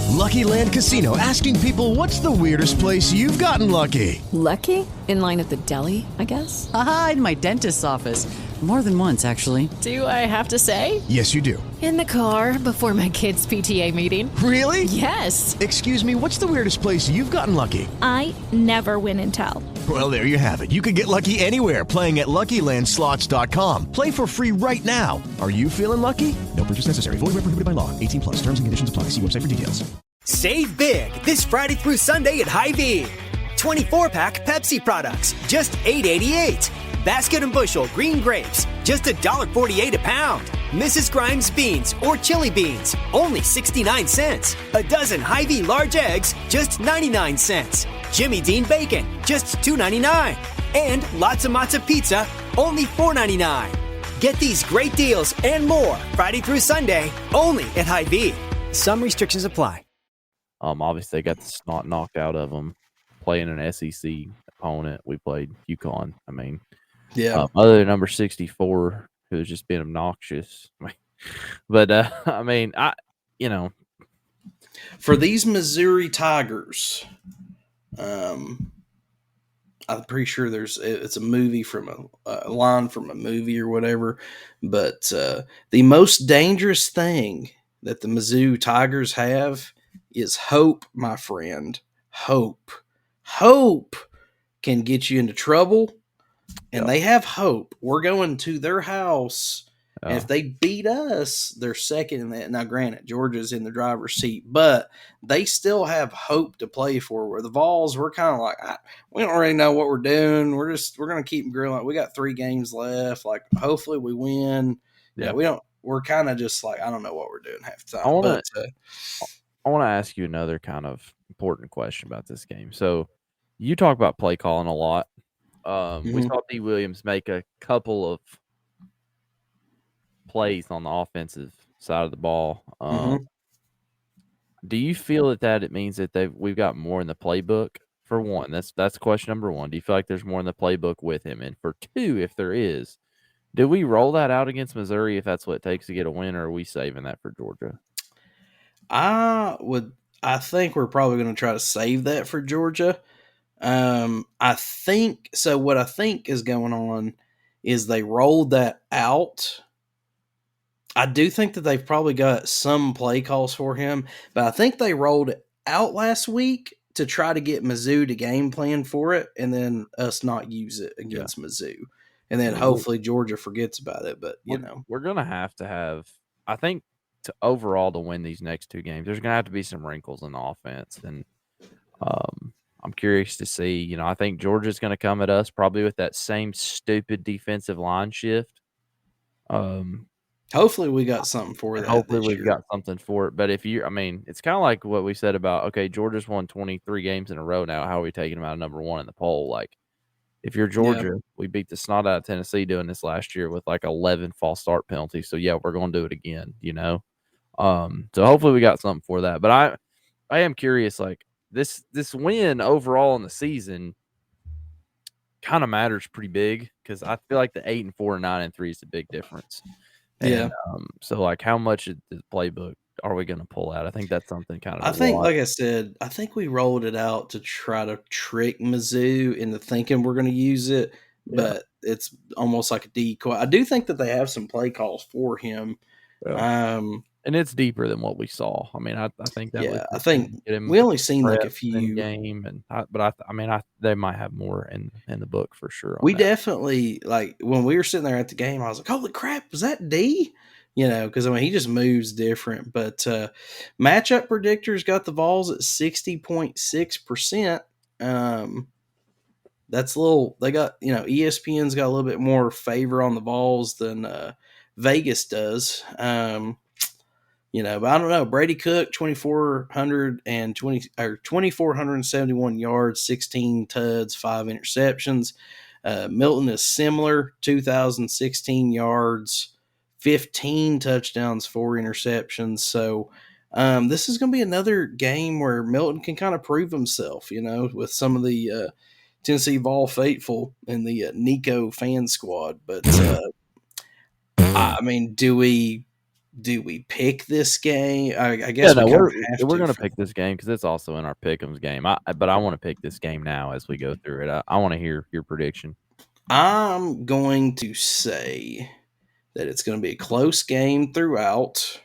Speaker 14: Lucky Land Casino, asking people, what's the weirdest place you've gotten lucky?
Speaker 15: Lucky? In line at the deli, I guess?
Speaker 16: Aha, in my dentist's office. More than once, actually.
Speaker 15: Do I have to say?
Speaker 14: Yes, you do.
Speaker 15: In the car before my kids' PTA meeting.
Speaker 14: Really?
Speaker 15: Yes.
Speaker 14: Excuse me, what's the weirdest place you've gotten lucky?
Speaker 17: I never win and tell.
Speaker 14: Well, there you have it. You can get lucky anywhere, playing at LuckyLandSlots.com. Play for free right now. Are you feeling lucky? No purchase necessary. Void where prohibited by law. 18+. Terms and conditions apply. See website for details.
Speaker 18: Save big this Friday through Sunday at Hy-Vee. 24-pack Pepsi products, just $8.88. Basket and Bushel green grapes, just $1.48 a pound. Mrs. Grimes beans or chili beans, only 69 cents. A dozen Hy-Vee large eggs, just 99 cents. Jimmy Dean bacon, just $2.99. And lots of matzo pizza, only $4.99. Get these great deals and more Friday through Sunday, only at Hy-Vee. Some restrictions apply.
Speaker 10: Obviously, they got the snot knocked out of them playing an SEC opponent. We played UConn. Other than number 64, who's just been obnoxious. But
Speaker 9: for these Missouri Tigers, I'm pretty sure it's a movie from a line from a movie or whatever. But the most dangerous thing that the Mizzou Tigers have is hope, my friend. Hope can get you into trouble, and they have hope. We're going to their house, and if they beat us, they're second in that. Now, granted, Georgia's in the driver's seat, but they still have hope to play for. Where the Vols, we're kind of like, we don't really know what we're doing. We're going to keep grilling. We got 3 games left. Like, hopefully we win. Yeah, we don't. We're kind of just like, I don't know what we're doing half the time.
Speaker 10: I want to ask you another kind of important question about this game. So you talk about play calling a lot. We saw D. Williams make a couple of plays on the offensive side of the ball. Do you feel that it means that we've got more in the playbook? For one, that's question number one. Do you feel like there's more in the playbook with him? And for two, if there is, do we roll that out against Missouri if that's what it takes to get a win, or are we saving that for Georgia?
Speaker 9: I think we're probably going to try to save that for Georgia. I think so. What I think is going on is they rolled that out. I do think that they've probably got some play calls for him, but I think they rolled it out last week to try to get Mizzou to game plan for it, and then us not use it against Mizzou, and then hopefully Georgia forgets about it. But
Speaker 10: we're going to have. I think overall to win these next 2 games, there's going to have to be some wrinkles in the offense, and I'm curious to see. I think Georgia's going to come at us probably with that same stupid defensive line shift.
Speaker 9: Hopefully we got something for that.
Speaker 10: Hopefully we've got something for it. But it's kind of like what we said about, okay, Georgia's won 23 games in a row now. How are we taking them out of number 1 in the poll? Like, if you're Georgia, we beat the snot out of Tennessee doing this last year with like 11 false start penalties. So we're going to do it again, So hopefully we got something for that. But I am curious, like this win overall in the season kind of matters pretty big, because I feel like the 8-4 and 9-3 is a big difference. And, so like how much of the playbook are we going to pull out? I think that's something kind of.
Speaker 9: I think, like I said, I think we rolled it out to try to trick Mizzou into thinking we're going to use it, but it's almost like a decoy. I do think that they have some play calls for him.
Speaker 10: And And it's deeper than what we saw. I mean, I think that was
Speaker 9: I think
Speaker 10: get him
Speaker 9: we only seen like a
Speaker 10: prepped
Speaker 9: few
Speaker 10: in game, and they might have more in the book for sure. On
Speaker 9: We
Speaker 10: that.
Speaker 9: definitely, like, when we were sitting there at the game, I was like, holy crap, was that D? You know, because, I mean, he just moves different. But matchup predictors got the Vols at 60.6%. That's a little, they got, ESPN's got a little bit more favor on the Vols than Vegas does. But I don't know. Brady Cook, 2,471 yards, 16 tuds, 5 interceptions. Milton is similar, 2,016 yards, 15 touchdowns, 4 interceptions. So this is going to be another game where Milton can kind of prove himself, with some of the Tennessee Vol faithful and the Nico fan squad. But I mean, do we pick this game? I guess
Speaker 10: we're going to pick this game because it's also in our pick'ems game. But I want to pick this game now as we go through it. I want to hear your prediction.
Speaker 9: I'm going to say that it's going to be a close game throughout,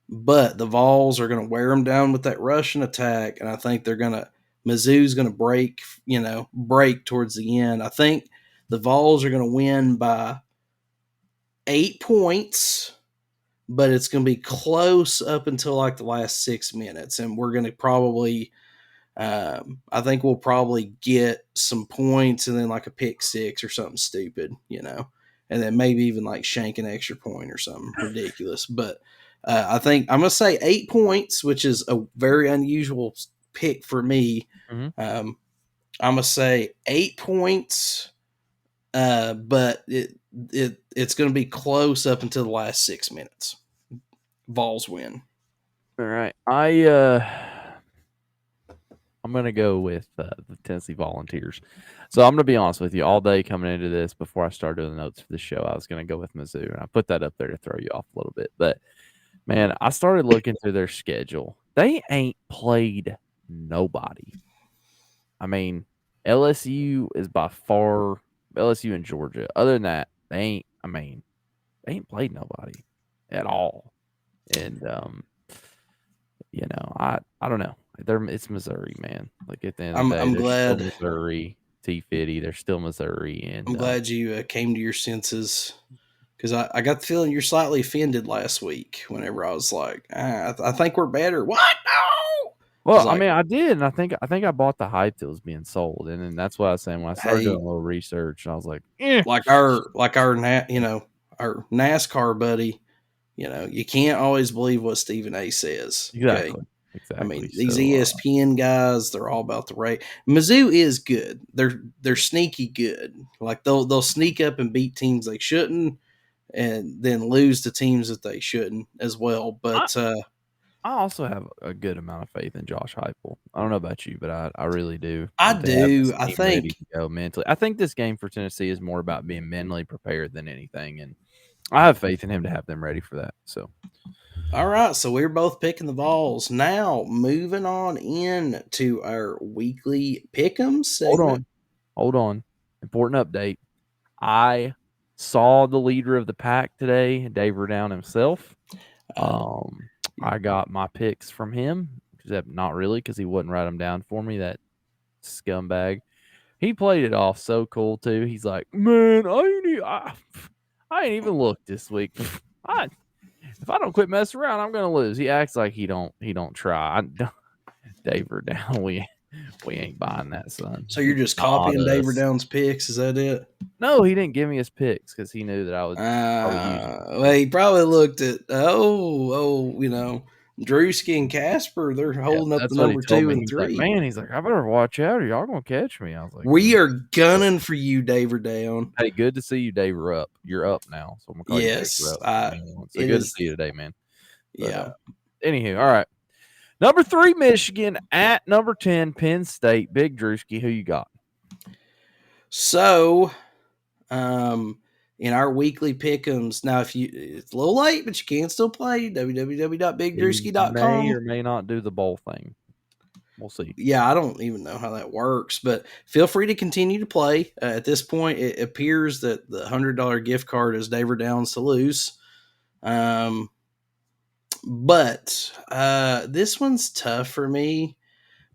Speaker 9: but the Vols are going to wear them down with that Russian attack, and I think Mizzou's going to break towards the end. I think the Vols are going to win by 8 points. But it's going to be close up until like the last 6 minutes. And we're going to probably, I think we'll probably get some points and then like a pick six or something stupid, and then maybe even like shank an extra point or something ridiculous. But I think I'm going to say 8 points, which is a very unusual pick for me.
Speaker 10: Mm-hmm.
Speaker 9: I'm going to say 8 points, but it's going to be close up until the last 6 minutes. Vols win.
Speaker 10: All right. I'm going to go with the Tennessee Volunteers. So I'm going to be honest with you. All day coming into this, before I started doing the notes for the show, I was going to go with Mizzou, and I put that up there to throw you off a little bit. But, man, I started looking through their schedule. They ain't played nobody. I mean, LSU is by far LSU and Georgia. Other than that, they ain't played nobody at all. And I don't know. It's Missouri, man. Like at the end of the day,
Speaker 9: I'm glad
Speaker 10: Missouri, T-50, they're still Missouri, and
Speaker 9: I'm glad you came to your senses, because I got the feeling you're slightly offended last week whenever I was like, I think we're better. What? No.
Speaker 10: Well, I mean, I did, and I think I bought the hype that was being sold, and then that's what I was saying when I started doing a little research. And I was like,
Speaker 9: like our NASCAR buddy. You can't always believe what Stephen A. says.
Speaker 10: Exactly.
Speaker 9: Okay?
Speaker 10: Exactly.
Speaker 9: I mean, these ESPN guys, they're all about the rate. Mizzou is good. They're sneaky good. Like they'll sneak up and beat teams they shouldn't, and then lose to teams that they shouldn't as well. But
Speaker 10: I also have a good amount of faith in Josh Heupel. I don't know about you, but I really do.
Speaker 9: I do. I think
Speaker 10: ready to go mentally. I think this game for Tennessee is more about being mentally prepared than anything, and I have faith in him to have them ready for that. So,
Speaker 9: all right. So we're both picking the Vols. Now moving on in to our weekly pick'em segment.
Speaker 10: Hold on. Important update. I saw the leader of the pack today, Dave Redown himself. I got my picks from him, except not really, because he wouldn't write them down for me. That scumbag. He played it off so cool too. He's like, man, I ain't even looked this week. If I don't quit messing around, I'm gonna lose. He acts like he don't try. Dave Redown, we ain't buying that, son.
Speaker 9: So you're just copying Dave Redown's picks? Is that it?
Speaker 10: No, he didn't give me his picks because he knew that I was.
Speaker 9: Well, he probably looked at Drewski and Casper. They're holding up the number 2 and 3.
Speaker 10: Like, man, he's like, I better watch out, or y'all gonna catch me. I was like,
Speaker 9: we are gunning for you, Dave Redown.
Speaker 10: Hey, good to see you, Dave. You're up now, so I'm gonna call you Dave. So good to see you today, man.
Speaker 9: But,
Speaker 10: anywho, all right. Number 3, Michigan at number 10, Penn State. Big Drewski, who you got?
Speaker 9: So, in our weekly pick'ems, now it's a little late, but you can still play www.bigdrewski.com.
Speaker 10: May or may not do the bowl thing. We'll see.
Speaker 9: Yeah, I don't even know how that works, but feel free to continue to play. At this point, it appears that the $100 gift card is Dave Redown's to lose. But this one's tough for me.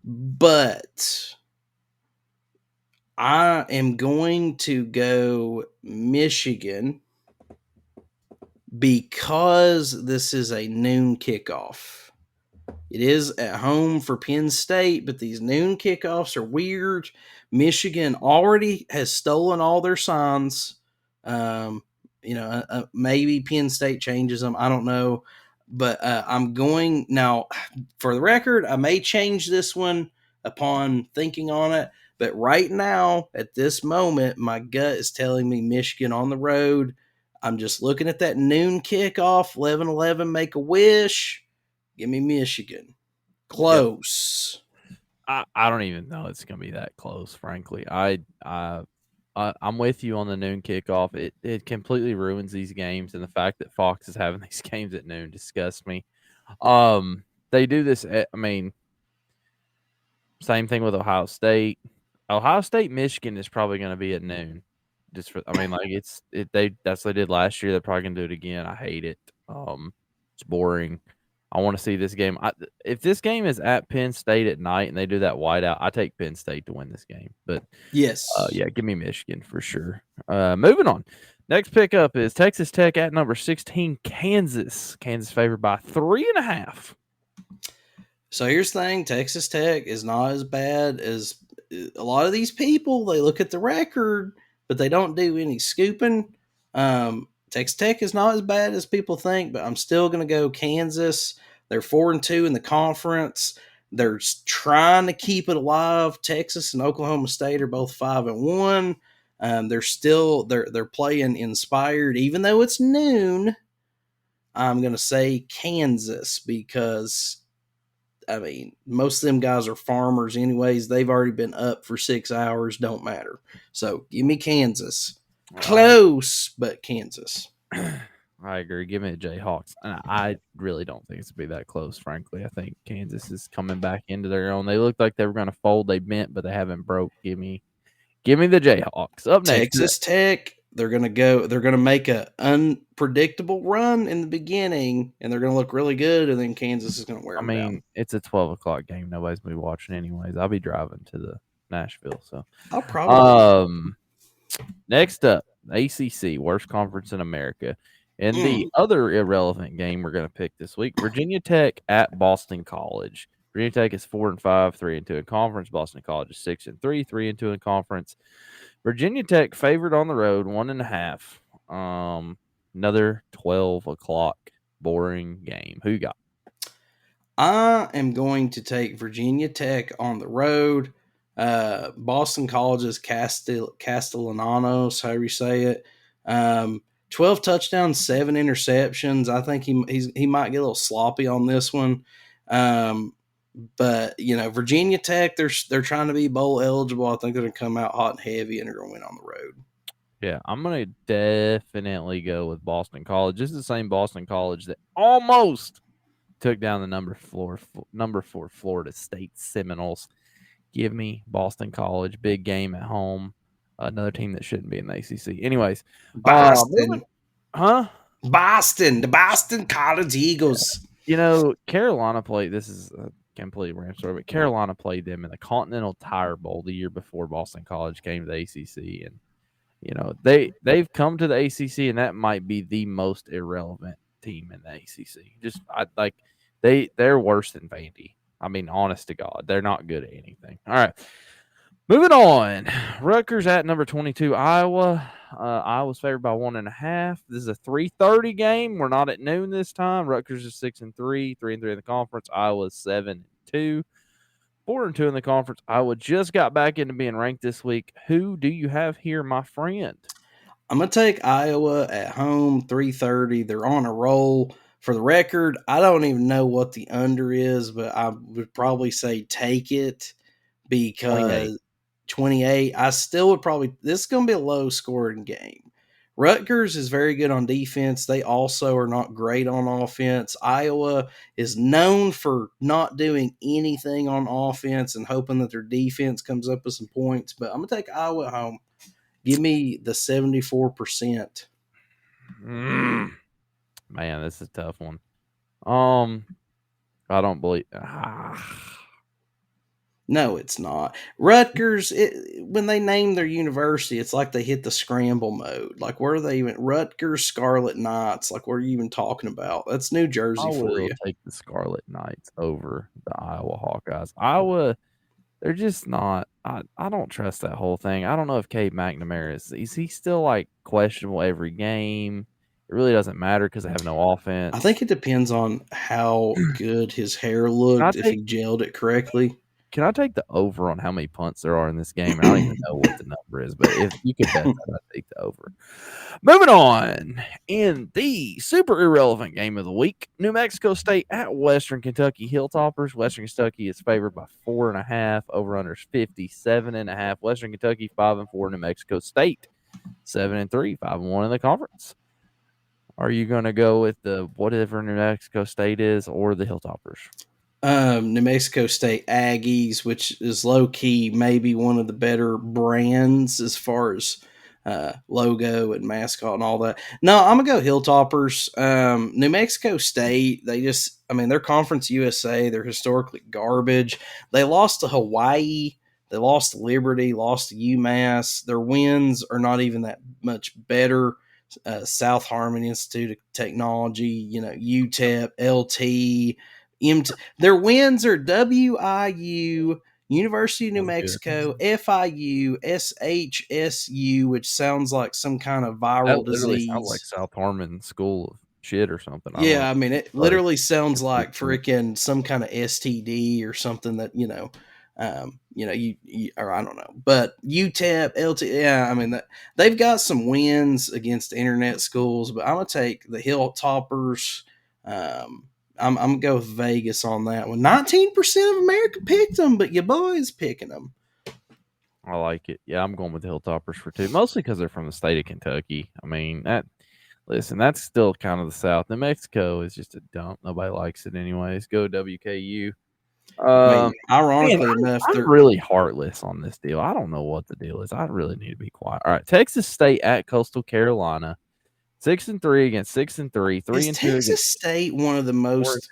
Speaker 9: But I am going to go Michigan because this is a noon kickoff. It is at home for Penn State, but these noon kickoffs are weird. Michigan already has stolen all their signs. Maybe Penn State changes them. I don't know. But I'm going now. For the record, I may change this one upon thinking on it. But right now, at this moment, my gut is telling me Michigan on the road. I'm just looking at that noon kickoff, 11-11, make a wish. Give me Michigan. Close.
Speaker 10: Yep. I don't even know it's going to be that close, frankly. I'm with you on the noon kickoff. It completely ruins these games, and the fact that Fox is having these games at noon disgusts me. They do this. Same thing with Ohio State. Ohio State, Michigan is probably going to be at noon. That's what they did last year. They're probably going to do it again. I hate it. It's boring. I want to see this game. If this game is at Penn State at night and they do that whiteout, I take Penn State to win this game. But
Speaker 9: yes,
Speaker 10: give me Michigan for sure. Moving on. Next pickup is Texas Tech at number 16, Kansas. Kansas favored by 3.5.
Speaker 9: So here's the thing: Texas Tech is not as bad as a lot of these people. They look at the record, but they don't do any scooping. Texas Tech is not as bad as people think, but I'm still going to go Kansas. They're 4-2 in the conference. They're trying to keep it alive. Texas and Oklahoma State are both 5-1. They're playing inspired, even though it's noon. I'm going to say Kansas because, most of them guys are farmers anyways. They've already been up for 6 hours. Don't matter. So give me Kansas. Close, but Kansas.
Speaker 10: I agree. Give me the Jayhawks. I really don't think it's going to be that close, frankly. I think Kansas is coming back into their own. They looked like they were going to fold. They bent, but they haven't broke. Give me the Jayhawks. Up next,
Speaker 9: Texas Tech. They're going to make an unpredictable run in the beginning, and they're going to look really good, and then Kansas is going to wear them down.
Speaker 10: It's a 12 o'clock game. Nobody's going to be watching anyways. I'll be driving to the Nashville. So
Speaker 9: I'll probably.
Speaker 10: Next up, ACC, worst conference in America. And the other irrelevant game we're going to pick this week, Virginia Tech at Boston College. Virginia Tech is 4-5, 3-2 in conference. Boston College is 6-3, 3-2 in conference. Virginia Tech favored on the road, 1.5. Another 12 o'clock boring game. Who you got?
Speaker 9: I am going to take Virginia Tech on the road. Boston College's Castellanos, however you say it. 12 touchdowns, 7 interceptions. I think he might get a little sloppy on this one. But Virginia Tech, they're trying to be bowl eligible. I think they're going to come out hot and heavy, and they're going to win on the road.
Speaker 10: Yeah, I'm going to definitely go with Boston College. This is the same Boston College that almost took down the number 4 Florida State Seminoles. Give me Boston College. Big game at home. Another team that shouldn't be in the ACC. Anyways.
Speaker 9: Boston.
Speaker 10: Boston.
Speaker 9: The Boston College Eagles.
Speaker 10: Carolina played. This is a complete rant story, but Carolina played them in the Continental Tire Bowl the year before Boston College came to the ACC. And, they've come to the ACC, and that might be the most irrelevant team in the ACC. They're worse than Vandy. Honest to God, they're not good at anything. All right. Moving on. Rutgers at number 22, Iowa. Iowa's favored by 1.5. This is a 3:30 game. We're not at noon this time. Rutgers is 6-3, 3-3 in the conference. Iowa's 7-2, 4-2 in the conference. Iowa just got back into being ranked this week. Who do you have here, my friend?
Speaker 9: I'm going to take Iowa at home, 3:30. They're on a roll. For the record, I don't even know what the under is, but I would probably say take it because 28. I still would probably – this is going to be a low-scoring game. Rutgers is very good on defense. They also are not great on offense. Iowa is known for not doing anything on offense and hoping that their defense comes up with some points. But I'm going to take Iowa at home. Give me the 74%.
Speaker 10: Man, this is a tough one. I don't believe.
Speaker 9: No, it's not. Rutgers, when they name their university, it's like they hit the scramble mode. Like, where are they even? Rutgers Scarlet Knights. Like, what are you even talking about? That's New
Speaker 10: I
Speaker 9: Jersey for
Speaker 10: will
Speaker 9: you.
Speaker 10: take the Scarlet Knights over the Iowa Hawkeyes. Iowa, they're just not. I don't trust that whole thing. I don't know if Cade McNamara is he still like questionable every game. It really doesn't matter because they have no offense.
Speaker 9: I think it depends on how good his hair looked, if he gelled it correctly.
Speaker 10: Can I take the over on how many punts there are in this game? And I don't even know what the number is, but if you could bet that, I'd take the over. Moving on, in the super irrelevant game of the week, New Mexico State at Western Kentucky Hilltoppers. Western Kentucky is favored by 4.5. Over-unders 57.5. Western Kentucky 5-4. New Mexico State 7-3. 5-1 in the conference. Are you going to go with the whatever New Mexico State is or the Hilltoppers?
Speaker 9: New Mexico State Aggies, which is low key maybe one of the better brands as far as logo and mascot and all that. No, I'm gonna go Hilltoppers. New Mexico State, they're Conference USA. They're historically garbage. They lost to Hawaii. They lost to Liberty. Lost to UMass. Their wins are not even that much better. South Harmon Institute of Technology, UTEP, LT. Their wins are WIU, University of New Mexico, FIU, SHSU, which sounds like some kind of viral
Speaker 10: That literally
Speaker 9: disease.
Speaker 10: sounds like South Harmon School of shit or something.
Speaker 9: Yeah, I mean, it literally sounds like freaking some kind of STD or something that, you or I don't know. But UTEP, LT, yeah, I mean, they've got some wins against internet schools, but I'm going to take the Hilltoppers. I'm going to go with Vegas on that one. 19% of America picked them, but your boy's picking them.
Speaker 10: I like it. Yeah, I'm going with the Hilltoppers for 2, mostly because they're from the state of Kentucky. I mean, that's still kind of the South. New Mexico is just a dump. Nobody likes it anyways. Go WKU.
Speaker 9: Ironically enough,
Speaker 10: I'm really heartless on this deal. I don't know what the deal is. I really need to be quiet. All right, Texas State at Coastal Carolina. 6-3 against 6-3. 3-2
Speaker 9: is Texas State one of the most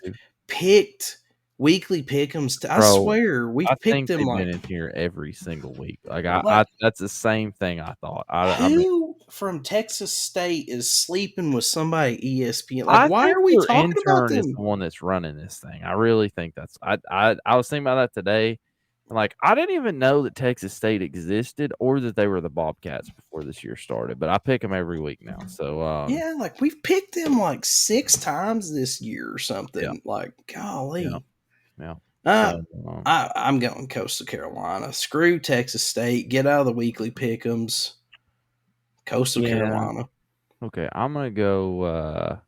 Speaker 9: picked weekly pick'ems? I swear we've picked them
Speaker 10: been in here every single week. That's the same thing I thought.
Speaker 9: Who from Texas State is sleeping with somebody at ESPN? Why are we talking about them?
Speaker 10: Is the one that's running this thing. I really think that's. I was thinking about that today. I didn't even know that Texas State existed or that they were the Bobcats before this year started, but I pick them every week now. So
Speaker 9: yeah, we've picked them 6 times this year or something.
Speaker 10: Yeah.
Speaker 9: Golly.
Speaker 10: Yeah.
Speaker 9: I'm going Coastal Carolina. Screw Texas State. Get out of the weekly pick'ems. Coastal Carolina.
Speaker 10: Okay, I'm gonna go.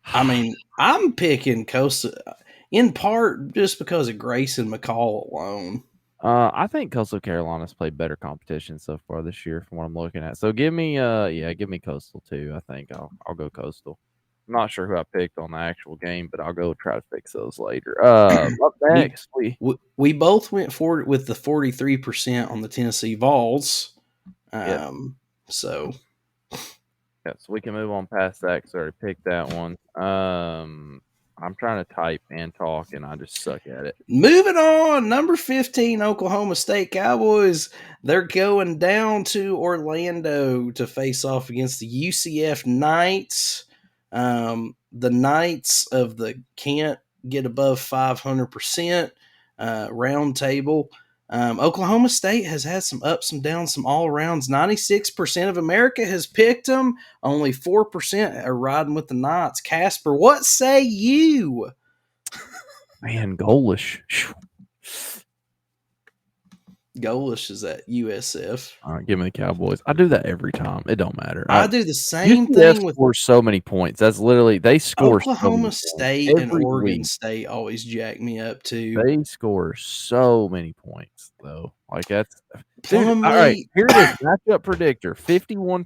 Speaker 9: I'm picking Coastal. In part, just because of Grayson McCall alone.
Speaker 10: I think Coastal Carolina's played better competition so far this year from what I'm looking at. So give me Coastal too. I think I'll go Coastal. I'm not sure who I picked on the actual game, but I'll go try to fix those later. Up next,
Speaker 9: we both went forward with the 43% on the Tennessee Vols. So
Speaker 10: we can move on past that because I already picked that one. I'm trying to type and talk, and I just suck at it.
Speaker 9: Moving on, number 15, Oklahoma State Cowboys. They're going down to Orlando to face off against the UCF Knights. The Knights of the can't get above 500% round table. Oklahoma State has had some ups and downs, some all-arounds. 96% of America has picked them. Only 4% are riding with the Knights. Casper, what say you?
Speaker 10: Man, goalish.
Speaker 9: Goalish is at USF.
Speaker 10: All right, give me the Cowboys. I do that every time. It don't matter.
Speaker 9: I do the same thing with
Speaker 10: score so many points. That's literally they score.
Speaker 9: Oklahoma State and Oregon State always jack me up too.
Speaker 10: They score so many points though. That's all right. Here it is. Matchup predictor: 51%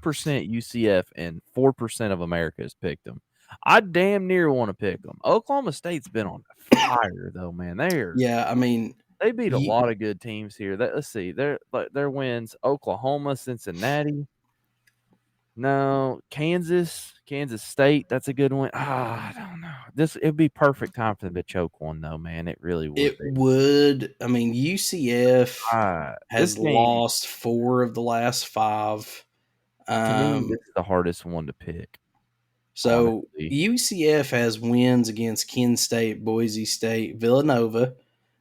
Speaker 10: UCF and 4% of America has picked them. I damn near want to pick them. Oklahoma State's been on fire though, man. They beat a lot of good teams here. Let's see. Their wins: Oklahoma, Cincinnati. No, Kansas State. That's a good one. I don't know. It'd be perfect time for them to choke one, though, man. It really would
Speaker 9: It
Speaker 10: be.
Speaker 9: would. I mean, UCF
Speaker 10: This
Speaker 9: has
Speaker 10: game,
Speaker 9: lost 4 of the last 5.
Speaker 10: to me, this is the hardest one to pick.
Speaker 9: So
Speaker 10: Honestly.
Speaker 9: UCF has wins against Kent State, Boise State, Villanova.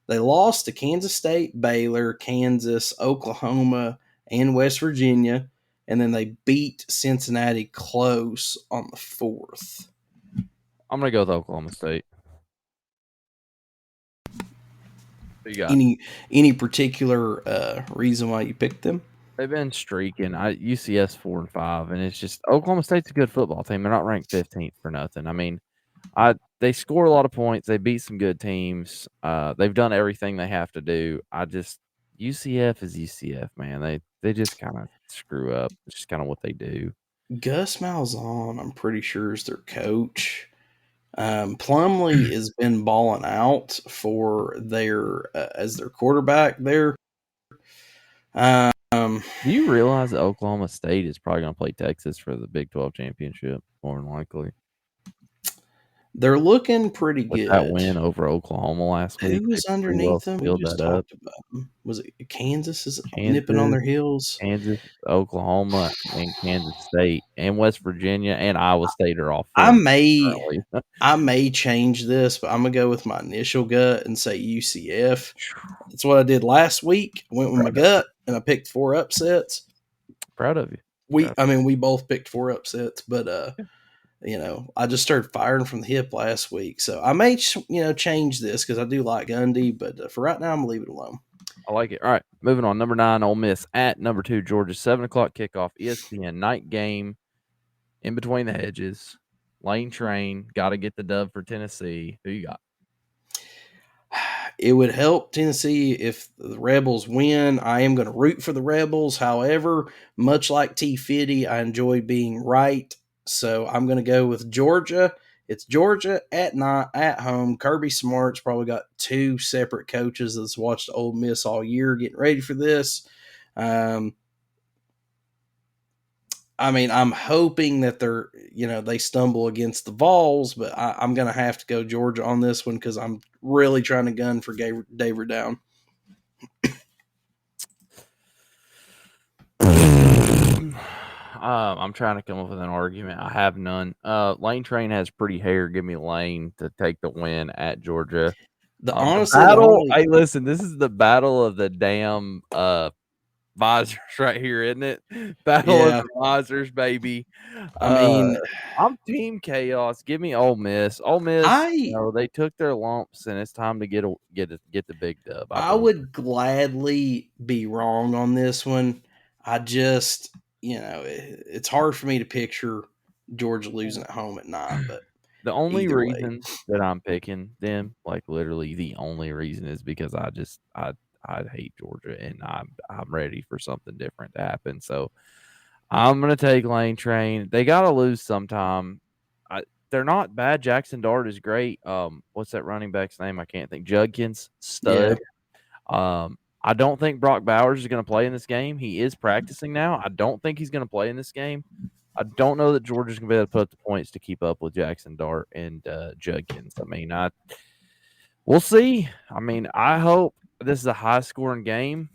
Speaker 9: They lost to Kansas State, Baylor, Kansas, Oklahoma, and West Virginia. And then they beat Cincinnati close on the 4th.
Speaker 10: I'm going to go with Oklahoma State. What you got?
Speaker 9: Any particular reason why you picked them?
Speaker 10: They've been streaking. UCS 4-5, and it's just Oklahoma State's a good football team. They're not ranked 15th for nothing. I mean, they score a lot of points. They beat some good teams. They've done everything they have to do. UCF is UCF, man. They just kind of screw up. It's just kind of what they do.
Speaker 9: Gus Malzahn, I'm pretty sure, is their coach. Plumlee has been balling out for as their quarterback there.
Speaker 10: Do you realize that Oklahoma State is probably going to play Texas for the Big 12 championship, more than likely?
Speaker 9: They're looking pretty
Speaker 10: With
Speaker 9: good.
Speaker 10: that win over Oklahoma last week.
Speaker 9: Who was underneath them? We just talked about them. Was it Kansas? Is it nipping on their heels?
Speaker 10: Kansas, Oklahoma, and Kansas State, and West Virginia, and Iowa State are all.
Speaker 9: I may change this, but I'm gonna go with my initial gut and say UCF. That's what I did last week. I went with my gut, and I picked 4 upsets.
Speaker 10: Proud of you.
Speaker 9: We both picked 4 upsets, but I just started firing from the hip last week, so I may change this because I do like Gundy, but for right now, I'm gonna leave it alone.
Speaker 10: I like it. All right, moving on. Number 9, Ole Miss at number 2, Georgia. 7:00 kickoff. ESPN night game. In between the hedges. Lane Train. Got to get the dub for Tennessee. Who you got?
Speaker 9: It would help Tennessee if the Rebels win. I am going to root for the Rebels. However, much like T. Fitty, I enjoy being right. So I'm going to go with Georgia. It's Georgia at home. Kirby Smart's probably got 2 separate coaches that's watched Ole Miss all year getting ready for this. I'm hoping that they stumble against the Vols, but I'm going to have to go Georgia on this one because I'm really trying to gun for David down.
Speaker 10: I'm trying to come up with an argument. I have none. Lane Train has pretty hair. Give me Lane to take the win at Georgia. Hey, listen, this is the battle of the damn visors right here, isn't it? Battle of the visors, baby. I'm Team Chaos. Give me Ole Miss. Ole Miss, they took their lumps, and it's time to get the big dub.
Speaker 9: I would gladly be wrong on this one. I just, it's hard for me to picture Georgia losing at home at 9, but
Speaker 10: the only reason that I'm picking them, like literally the only reason, is because I hate Georgia and I'm ready for something different to happen. So I'm gonna take Lane Train. They gotta lose sometime. They're not bad. Jackson Dart is great. What's that running back's name? I can't think. Judkins, stud. Yeah. I don't think Brock Bowers is going to play in this game. He is practicing now. I don't think he's going to play in this game. I don't know that Georgia's going to be able to put up the points to keep up with Jackson Dart and Judkins. We'll see. I hope this is a high-scoring game,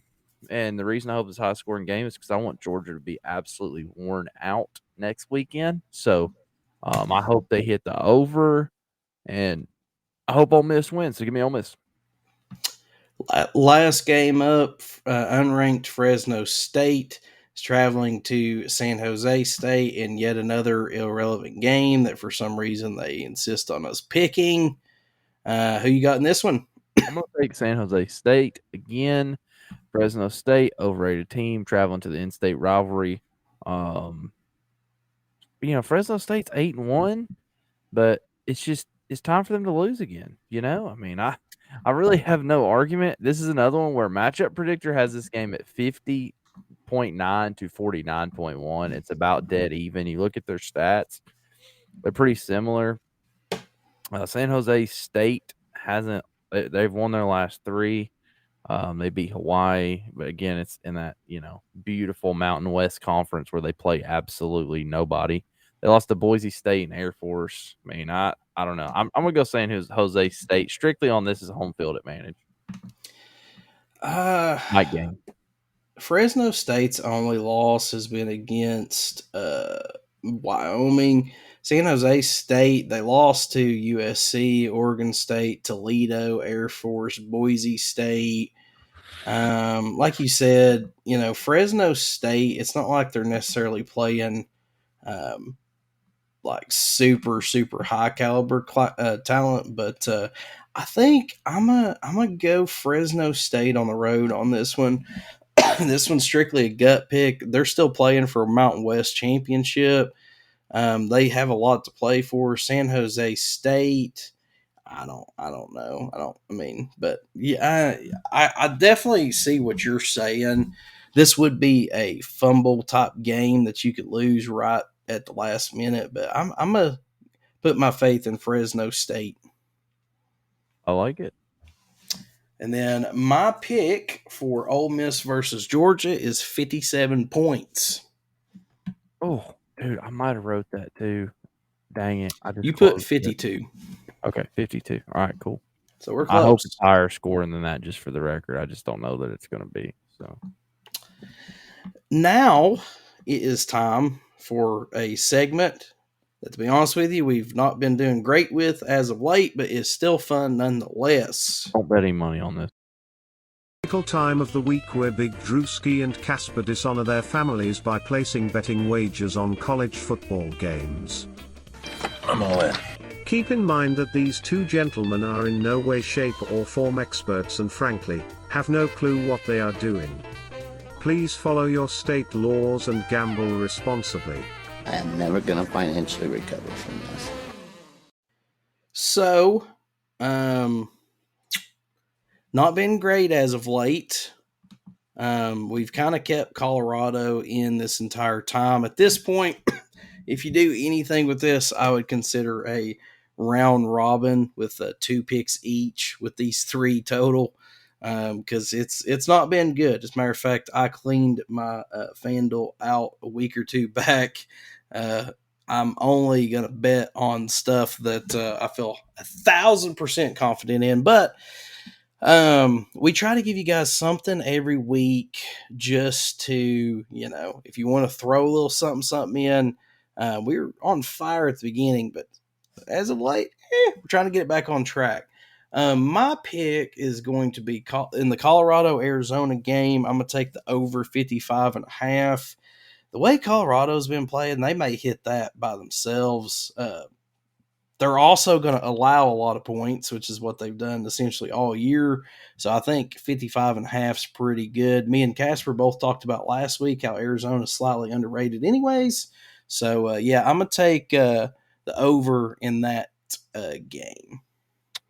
Speaker 10: and the reason I hope it's a high-scoring game is because I want Georgia to be absolutely worn out next weekend. So I hope they hit the over, and I hope Ole Miss wins. So give me Ole Miss.
Speaker 9: Last game up, unranked Fresno State is traveling to San Jose State in yet another irrelevant game that for some reason they insist on us picking. Who you got in this one?
Speaker 10: I'm going to take San Jose State again. Fresno State, overrated team, traveling to the in-state rivalry. Fresno State's 8-1, but it's time for them to lose again. I really have no argument. This is another one where Matchup Predictor has this game at 50.9 to 49.1. It's about dead even. You look at their stats, they're pretty similar. San Jose State they've won their last 3. They beat Hawaii, but again, it's in that beautiful Mountain West Conference where they play absolutely nobody. They lost to Boise State and Air Force. I mean, I don't know. I'm gonna go San Jose State strictly on this as a home field advantage. Night game.
Speaker 9: Fresno State's only loss has been against Wyoming. San Jose State, they lost to USC, Oregon State, Toledo, Air Force, Boise State. Like you said, Fresno State, it's not like they're necessarily playing like super, super high caliber talent, but I think I'm gonna go Fresno State on the road on this one. This one's strictly a gut pick. They're still playing for a Mountain West championship. They have a lot to play for. San Jose State, I don't know. But yeah, I definitely see what you're saying. This would be a fumble type game that you could lose right at the last minute, but I'm gonna put my faith in Fresno State.
Speaker 10: I like it.
Speaker 9: And then my pick for Ole Miss versus Georgia is 57 points.
Speaker 10: Oh, dude, I might have wrote that too. Dang it.
Speaker 9: You put 52.
Speaker 10: Okay, 52. All right, cool.
Speaker 9: So we're close.
Speaker 10: I hope it's higher scoring than that, just for the record. I just don't know that it's going to be. So
Speaker 9: now it is time for a segment that, to be honest with you, we've not been doing great with as of late, but is still fun nonetheless.
Speaker 10: Don't bet any money on this.
Speaker 8: Time of the week where Big Drewski and Casper dishonor their families by placing betting wagers on college football games.
Speaker 6: I'm all in.
Speaker 8: Keep in mind that these two gentlemen are in no way, shape, or form experts and frankly, have no clue what they are doing. Please follow your state laws and gamble responsibly.
Speaker 19: I am never going to financially recover from this.
Speaker 9: So, not been great as of late. We've kind of kept Colorado in this entire time. At this point, if you do anything with this, I would consider a round robin with 2 picks each with these 3 total, because it's not been good. As a matter of fact, I cleaned my FanDuel out a week or 2 back. I'm only going to bet on stuff that I feel 1,000% confident in, but we try to give you guys something every week just to, if you want to throw a little something in. We were on fire at the beginning, but as of late, we're trying to get it back on track. My pick is going to be in the Colorado-Arizona game. I'm going to take the over 55.5. The way Colorado's been playing, they may hit that by themselves. They're also going to allow a lot of points, which is what they've done essentially all year. So I think 55.5 is pretty good. Me and Casper both talked about last week how Arizona is slightly underrated anyways. So, I'm going to take the over in that game.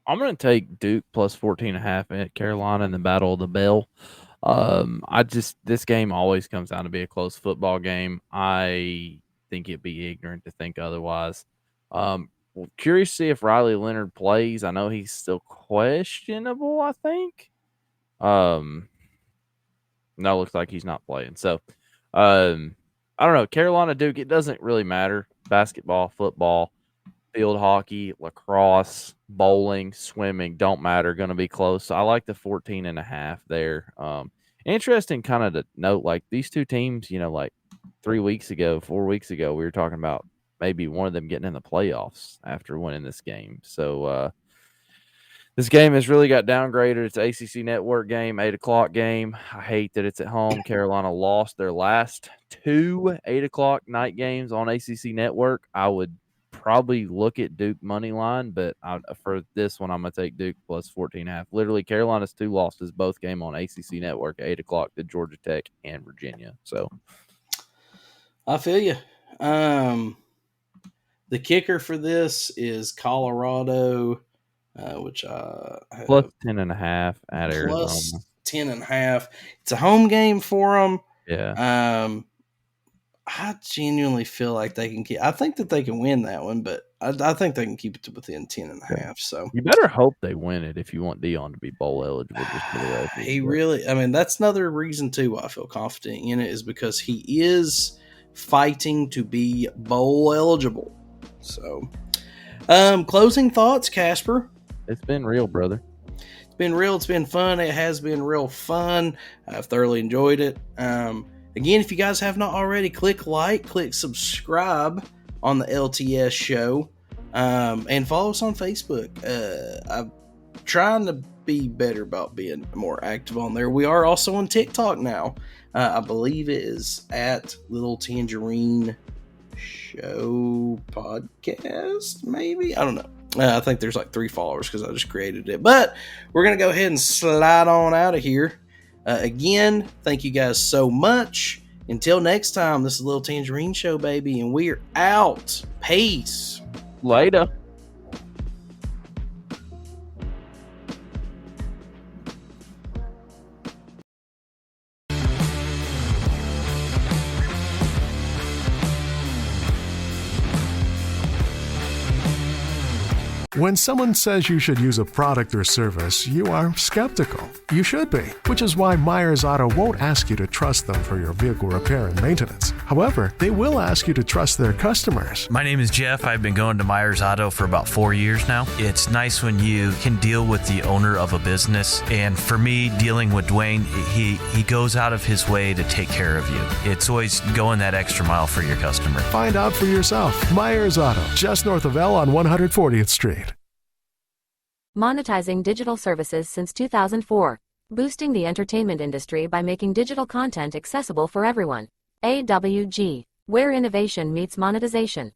Speaker 10: I'm going to take Duke plus 14.5 at Carolina in the Battle of the Bell. This game always comes down to be a close football game. I think it'd be ignorant to think otherwise. Curious to see if Riley Leonard plays. I know he's still questionable, I think. No, looks like he's not playing. So, I don't know. Carolina, Duke, it doesn't really matter. Basketball, football, field hockey, lacrosse, bowling, swimming, don't matter. Going to be close. So I like the 14.5 there. Interesting kind of to note, like these two teams, like 4 weeks ago, we were talking about maybe one of them getting in the playoffs after winning this game. So this game has really got downgraded. It's an ACC Network game, 8 o'clock game. I hate that it's at home. Carolina lost their last 2 8 o'clock night games on ACC Network. I would probably look at Duke money line, but for this one, I'm going to take Duke plus 14.5. Literally, Carolina's 2 losses, both game on ACC Network, 8 o'clock to Georgia Tech and Virginia. So
Speaker 9: I feel you. The kicker for this is Colorado, which I have
Speaker 10: plus 10.5 at Arizona.
Speaker 9: Plus 10.5. It's a home game for them.
Speaker 10: Yeah.
Speaker 9: I genuinely feel like they can keep. I think that they can win that one, but I think they can keep it to within 10.5. So
Speaker 10: you better hope they win it if you want Dion to be bowl eligible. Just for the record.
Speaker 9: He really, I mean, that's another reason too why I feel confident in it, is because he is fighting to be bowl eligible. So, closing thoughts, Casper.
Speaker 10: It's been real, brother.
Speaker 9: It's been real. It's been fun. It has been real fun. I've thoroughly enjoyed it. Again, if you guys have not already, click subscribe on the LTS show, and follow us on Facebook. I'm trying to be better about being more active on there. We are also on TikTok now. I believe it is at Little Tangerine Show Podcast, maybe? I don't know. I think there's like 3 followers because I just created it. But we're going to go ahead and slide on out of here. Again, thank you guys so much. Until next time, this is Little Tangerine Show, baby, and we are out. Peace.
Speaker 10: Later.
Speaker 20: When someone says you should use a product or service, you are skeptical. You should be, which is why Myers Auto won't ask you to trust them for your vehicle repair and maintenance. However, they will ask you to trust their customers.
Speaker 21: My name is Jeff. I've been going to Myers Auto for about 4 years now. It's nice when you can deal with the owner of a business. And for me, dealing with Dwayne, he goes out of his way to take care of you. It's always going that extra mile for your customer.
Speaker 20: Find out for yourself. Myers Auto, just north of L on 140th Street.
Speaker 22: Monetizing digital services since 2004. Boosting the entertainment industry by making digital content accessible for everyone. AWG, where innovation meets monetization.